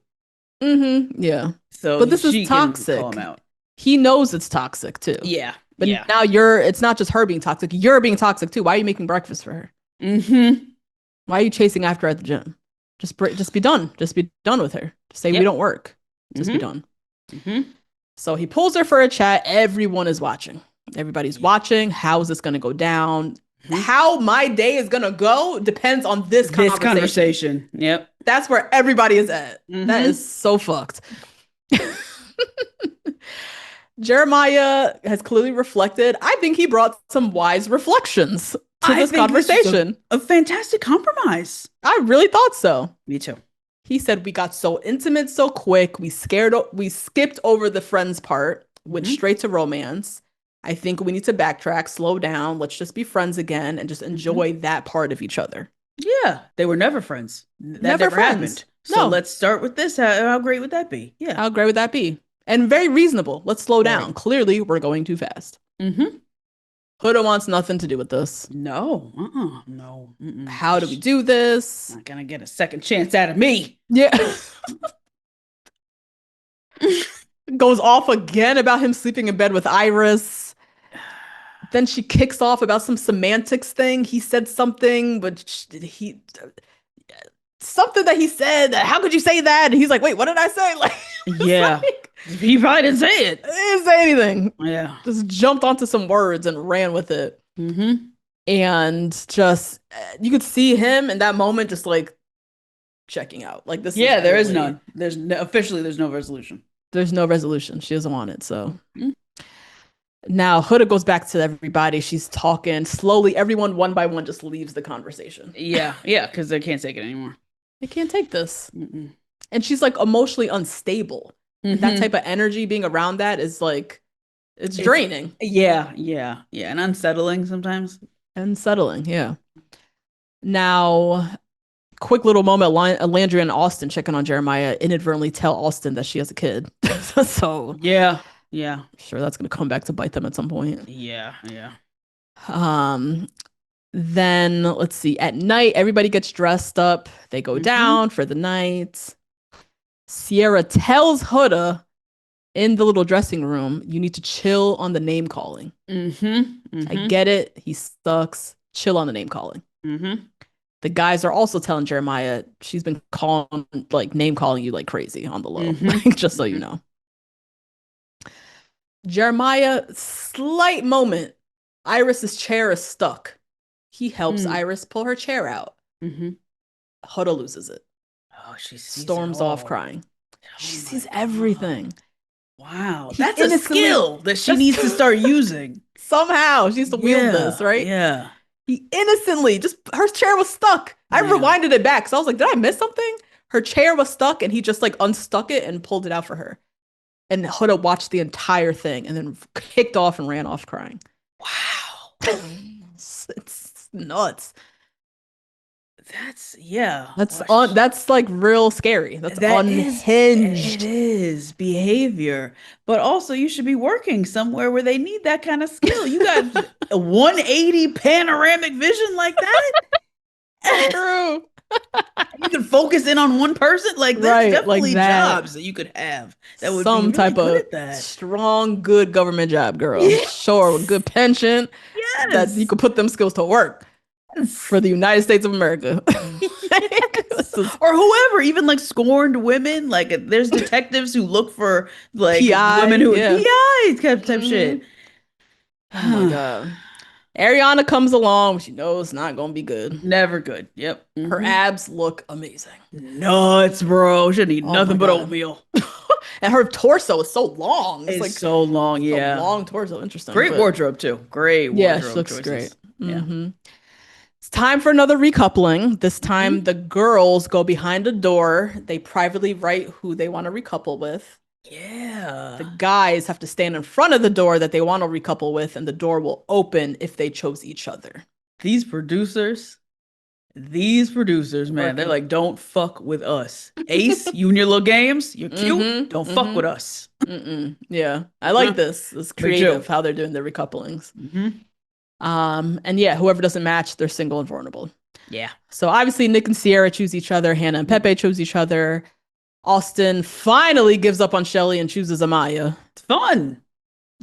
Speaker 1: Yeah.
Speaker 2: So
Speaker 1: But this
Speaker 2: she
Speaker 1: is
Speaker 2: can
Speaker 1: toxic.
Speaker 2: call him out.
Speaker 1: He knows it's toxic too.
Speaker 2: Yeah.
Speaker 1: But
Speaker 2: yeah.
Speaker 1: now it's not just her being toxic. You're being toxic too. Why are you making breakfast for her?
Speaker 2: Mm-hmm.
Speaker 1: Why are you chasing after her at the gym? Just be done. Just be done with her. Just say we don't work. Just be done.
Speaker 2: Mm-hmm.
Speaker 1: So he pulls her for a chat. Everyone is watching. Everybody's watching. How is this going to go down? How my day is going to go depends on this conversation.
Speaker 2: Yep.
Speaker 1: That's where everybody is at. That is so fucked. Jeremiah has clearly reflected. I think he brought some wise reflections to this conversation.
Speaker 2: A fantastic compromise.
Speaker 1: I really thought so.
Speaker 2: Me too.
Speaker 1: He said we got so intimate so quick. We skipped over the friends part, went straight to romance. I think we need to backtrack, slow down. Let's just be friends again and just enjoy that part of each other.
Speaker 2: Yeah, they were never friends. That never happened. So let's start with this. How great would that be? Yeah.
Speaker 1: How great would that be? And very reasonable. Let's slow down. Clearly, we're going too fast. Huda wants nothing to do with this.
Speaker 2: No. No.
Speaker 1: How do we do this?
Speaker 2: Not gonna get a second chance out of me.
Speaker 1: Yeah. Goes off again about him sleeping in bed with Iris. Then she kicks off about some semantics thing. He said something, but something that he said. How could you say that? And he's like, wait, what did I say? Like,
Speaker 2: yeah. He probably didn't say it.
Speaker 1: He didn't say anything.
Speaker 2: Yeah.
Speaker 1: Just jumped onto some words and ran with it. And just, you could see him in that moment just like checking out. Like this.
Speaker 2: Yeah, there is none. Officially, there's no resolution.
Speaker 1: There's no resolution. She doesn't want it. So now Huda goes back to everybody. She's talking slowly. Everyone one by one just leaves the conversation.
Speaker 2: Yeah, because they can't take it anymore.
Speaker 1: They can't take this. And she's like emotionally unstable. That type of energy being around that is like, it's draining.
Speaker 2: Yeah. And unsettling sometimes.
Speaker 1: Unsettling, yeah. Now, quick little moment, Landry and Austin checking on Jeremiah inadvertently tell Austin that she has a kid. So
Speaker 2: yeah.
Speaker 1: Sure, that's gonna come back to bite them at some point.
Speaker 2: Yeah.
Speaker 1: Then let's see. At night, everybody gets dressed up. They go down for the night. Sierra tells Huda in the little dressing room, you need to chill on the name calling. I get it. He sucks. Chill on the name calling. The guys are also telling Jeremiah she's been name calling you like crazy on the low, just so you know. Jeremiah, slight moment. Iris's chair is stuck. He helps Iris pull her chair out. Huda loses it.
Speaker 2: Oh, she
Speaker 1: storms off crying. She sees everything.
Speaker 2: Wow, that's a skill that she needs to start using.
Speaker 1: Somehow she needs to wield this, right?
Speaker 2: Yeah.
Speaker 1: He innocently her chair was stuck. I rewinded it back. So I was like, did I miss something? Her chair was stuck and he just like unstuck it and pulled it out for her. And Huda watched the entire thing and then kicked off and ran off crying. Wow. It's nuts. That's like real scary. That's unhinged.
Speaker 2: It is behavior, but also you should be working somewhere where they need that kind of skill. You got a 180 panoramic vision like that.
Speaker 1: True.
Speaker 2: You can focus in on one person. Like there's definitely jobs that you could have that would
Speaker 1: some
Speaker 2: be really
Speaker 1: type of strong, good government job, girl. Sure, with good pension. That you could put them skills to work. For the United States of America.
Speaker 2: Or whoever, even like scorned women. Like there's detectives who look for like PI, women who PI type shit.
Speaker 1: Oh my God. Ariana comes along, she knows it's not gonna be good.
Speaker 2: Never good. Yep.
Speaker 1: Her abs look amazing.
Speaker 2: Nuts, bro. Should eat nothing but oatmeal.
Speaker 1: And her torso is so long.
Speaker 2: It's like so long,
Speaker 1: a long torso. Interesting.
Speaker 2: Great wardrobe too. Great wardrobe.
Speaker 1: Yeah, she looks great. It's time for another recoupling. This time the girls go behind a door. They privately write who they want to recouple with.
Speaker 2: Yeah.
Speaker 1: The guys have to stand in front of the door that they want to recouple with, and the door will open if they chose each other.
Speaker 2: These producers, man, they're
Speaker 1: Working.
Speaker 2: like, don't fuck with us. Ace, you and your little games, you're cute. Don't fuck with us.
Speaker 1: Yeah, I like this. It's
Speaker 2: Me too.
Speaker 1: creative how they're doing their recouplings.
Speaker 2: Mm-hmm.
Speaker 1: And yeah, whoever doesn't match, they're single and vulnerable.
Speaker 2: Yeah.
Speaker 1: So obviously Nick and Sierra choose each other. Hannah and Pepe choose each other. Austin finally gives up on Shelly and chooses Amaya.
Speaker 2: It's fun.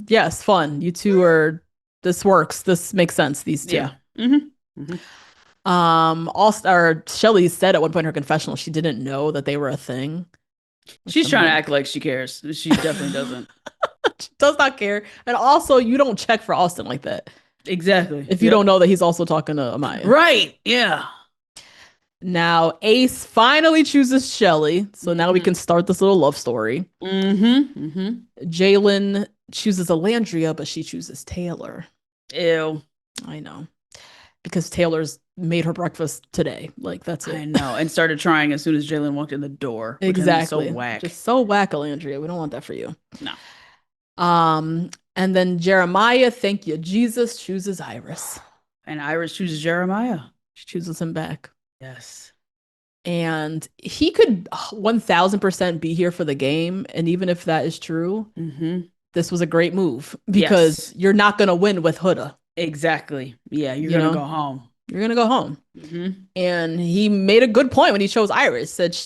Speaker 1: Yes, fun. You two are. This works. This makes sense. These two.
Speaker 2: Yeah. Mm-hmm. Mm-hmm.
Speaker 1: Or Shelly said at one point in her confessional she didn't know that they were a thing.
Speaker 2: She's trying to act like she cares. She definitely doesn't.
Speaker 1: She does not care. And also, you don't check for Austin like that.
Speaker 2: Exactly.
Speaker 1: If you don't know that he's also talking to Amaya.
Speaker 2: Right. Yeah.
Speaker 1: Now, Ace finally chooses Shelly. So now we can start this little love story.
Speaker 2: Mm-hmm. Mm-hmm.
Speaker 1: Jalen chooses Alandria, but she chooses Taylor.
Speaker 2: Ew.
Speaker 1: I know. Because Taylor's made her breakfast today. Like, that's it.
Speaker 2: I know. And started trying as soon as Jalen walked in the door.
Speaker 1: Exactly.
Speaker 2: So whack.
Speaker 1: Just so whack, Alandria. We don't want that for you.
Speaker 2: No.
Speaker 1: And then Jeremiah, thank you, Jesus, chooses Iris.
Speaker 2: And Iris chooses Jeremiah.
Speaker 1: She chooses him back.
Speaker 2: Yes.
Speaker 1: And he could 1000% be here for the game. And even if that is true, this was a great move because you're not going to win with Huda.
Speaker 2: Exactly. Yeah, you're going to go home.
Speaker 1: You're going to go home. And he made a good point when he chose Iris, said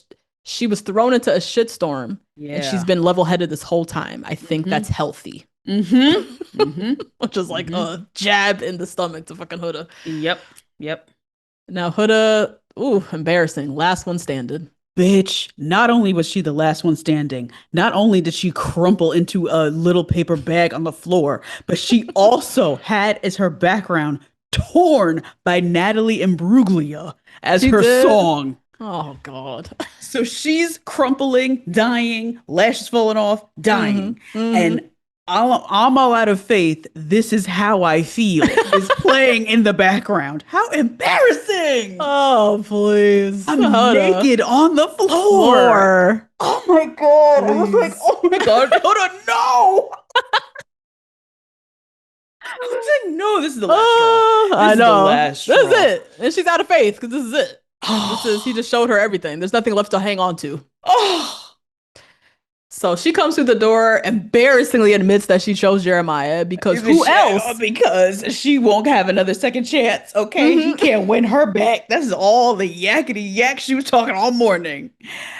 Speaker 1: she was thrown into a shitstorm and she's been level-headed this whole time. I think that's healthy. Which is like a jab in the stomach to fucking Huda.
Speaker 2: Yep.
Speaker 1: Now Huda, embarrassing. Last one standing.
Speaker 2: Bitch, not only was she the last one standing, not only did she crumple into a little paper bag on the floor, but she also had as her background torn by Natalie Imbruglia as her song.
Speaker 1: Oh, God.
Speaker 2: So she's crumpling, dying, lashes falling off, dying. And I'm all out of faith. This is how I feel is playing in the background. How embarrassing!
Speaker 1: Oh, please.
Speaker 2: I'm naked on the floor. Oh my God. Please. I was like, oh my God, Huda, no! I was like, no, this is the last straw.
Speaker 1: I know. This is it. And she's out of faith because this is it. He just showed her everything. There's nothing left to hang on to. So she comes through the door, embarrassingly admits that she chose Jeremiah because who else?
Speaker 2: Because she won't have another second chance, okay? He can't win her back. That's all the yakety yak she was talking all morning.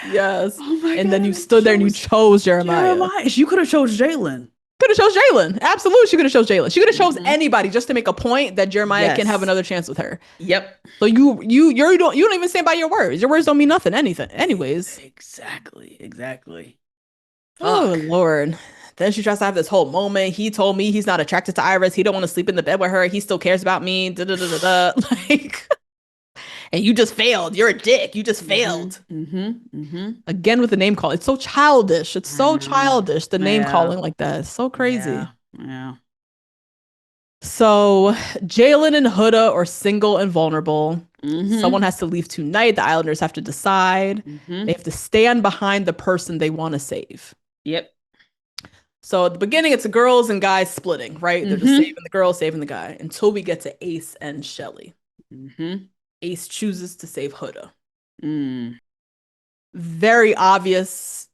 Speaker 1: Yes. Oh my God. And then you stood there and you chose Jeremiah.
Speaker 2: You could have chose Jalen.
Speaker 1: Could have chose Jalen. Absolutely, she could have chose Jalen. She could have chose anybody just to make a point that Jeremiah can have another chance with her.
Speaker 2: Yep.
Speaker 1: So you don't even stand by your words. Your words don't mean nothing. Anyways.
Speaker 2: Exactly.
Speaker 1: Oh Lord. Then she tries to have this whole moment. He told me he's not attracted to Iris. He don't want to sleep in the bed with her. He still cares about me. Like, and you just failed. You're a dick. You just failed. Again with the name call. It's so childish. It's so childish. The name calling like that. It's so crazy.
Speaker 2: Yeah.
Speaker 1: So Jalen and Huda are single and vulnerable. Someone has to leave tonight. The Islanders have to decide. They have to stand behind the person they want to save.
Speaker 2: Yep.
Speaker 1: So at the beginning, it's the girls and guys splitting, right? They're just saving the girl, saving the guy, until we get to Ace and Shelly. Ace chooses to save Huda. Very obvious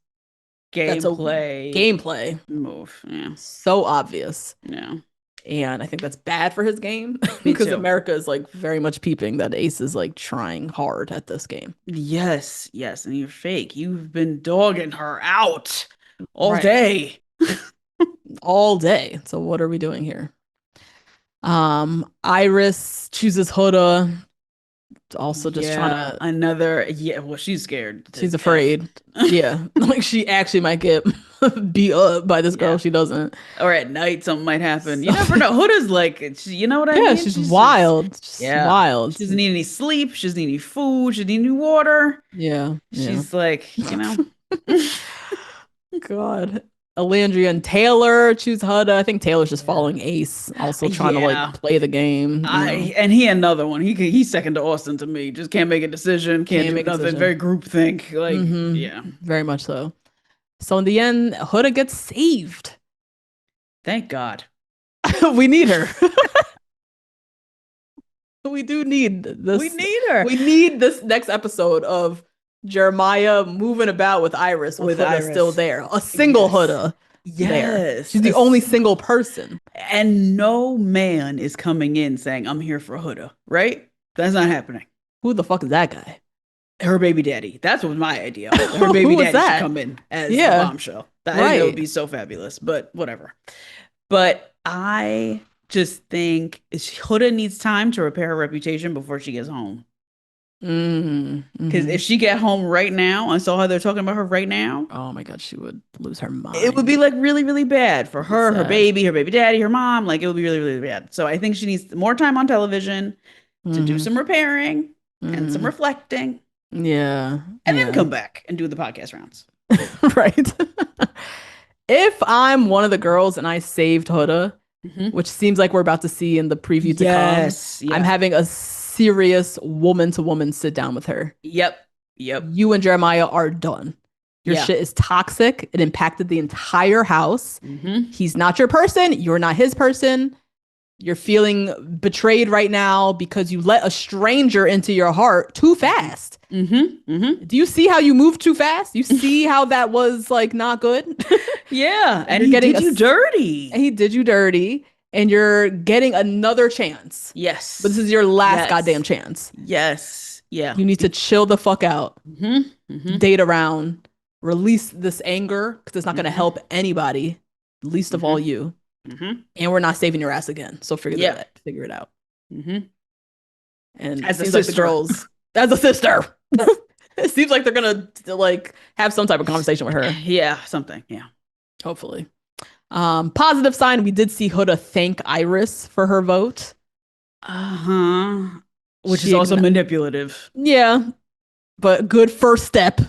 Speaker 1: gameplay
Speaker 2: move. Yeah.
Speaker 1: So obvious.
Speaker 2: Yeah.
Speaker 1: And I think that's bad for his game because America is like very much peeping that Ace is like trying hard at this game.
Speaker 2: Yes. And you're fake. You've been dogging her out all day.
Speaker 1: All day. So what are we doing here? Iris chooses Huda. Also just trying to
Speaker 2: well, she's scared.
Speaker 1: She's afraid. Like she actually might get beat up by this girl. She doesn't.
Speaker 2: Or at night something might happen. You never know. Huda's like, you know what I mean?
Speaker 1: Yeah, she's wild. Wild.
Speaker 2: She doesn't need any sleep. She doesn't need any food. She doesn't need any water.
Speaker 1: Yeah.
Speaker 2: She's like,
Speaker 1: God. Alandria and Taylor choose Huda. I think Taylor's just following Ace, also trying to like play the game.
Speaker 2: And he another one. He's second to Austin to me. Just can't make a decision. Can't do nothing. Very groupthink. Like,
Speaker 1: very much so. So in the end, Huda gets saved.
Speaker 2: Thank God.
Speaker 1: We need her. We do need this.
Speaker 2: We need her.
Speaker 1: We need this next episode of Jeremiah moving about with Iris with Huda
Speaker 2: Iris
Speaker 1: still there. A single Huda there. She's the only single person.
Speaker 2: And no man is coming in saying, I'm here for Huda, right? That's not happening.
Speaker 1: Who the fuck is that guy?
Speaker 2: Her baby daddy. That's what my idea. Her baby daddy should come in as the bombshell. I think that would be so fabulous, but whatever. But I just think Huda needs time to repair her reputation before she gets home. Because if she get home right now, I saw how they're talking about her right now.
Speaker 1: Oh my God, she would lose her mind.
Speaker 2: It would be like really, really bad for her, her baby daddy, her mom. Like it would be really, really bad. So I think she needs more time on television to do some repairing and some reflecting.
Speaker 1: Yeah.
Speaker 2: And then come back and do the podcast rounds.
Speaker 1: Right. If I'm one of the girls and I saved Huda, which seems like we're about to see in the preview to come, I'm having a serious woman to woman sit down with her. Yep. You and Jeremiah are done. Your shit is toxic. It impacted the entire house. He's not your person. You're not his person. You're feeling betrayed right now because you let a stranger into your heart too fast. Do you see how you moved too fast? You see how that was like not good?
Speaker 2: Yeah. And he did you dirty.
Speaker 1: And he did you dirty. And you're getting another chance. Yes. But this is your last goddamn chance.
Speaker 2: Yes. Yeah.
Speaker 1: You need to chill the fuck out. Date around. Release this anger because it's not going to help anybody, least of all you. And we're not saving your ass again. So figure it out. And as it seems like the girls, as a sister, it seems like they're gonna like have some type of conversation with her.
Speaker 2: Yeah, something. Yeah,
Speaker 1: hopefully. Positive sign: we did see Huda thank Iris for her vote.
Speaker 2: Which is also manipulative.
Speaker 1: Yeah, but good first step.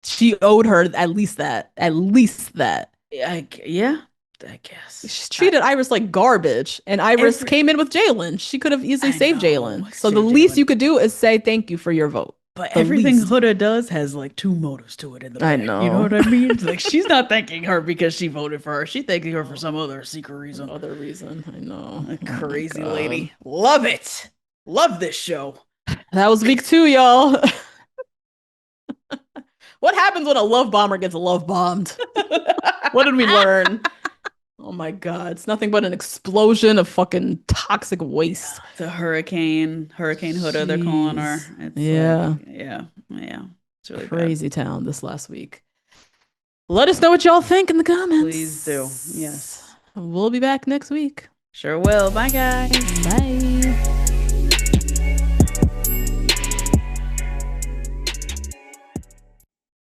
Speaker 1: She owed her at least that. At least that.
Speaker 2: Yeah. I guess
Speaker 1: she treated Iris like garbage, and Iris came in with Jalen. She could have easily saved Jalen. So the least you could do is say thank you for your vote.
Speaker 2: But everything Huda does has like two motives to it in the back. I know. You know what I mean? Like she's not thanking her because she voted for her. She's thanking her for some other secret reason.
Speaker 1: I know.
Speaker 2: Crazy lady. Love it. Love this show.
Speaker 1: That was week 2, y'all. What happens when a love bomber gets love bombed? What did we learn? Oh my God. It's nothing but an explosion of fucking toxic waste.
Speaker 2: The Hurricane Huda, they're calling her. It's yeah. It's really
Speaker 1: crazy town this last week. Let us know what y'all think in the comments.
Speaker 2: Please do. Yes.
Speaker 1: We'll be back next week.
Speaker 2: Sure will. Bye, guys.
Speaker 1: Bye.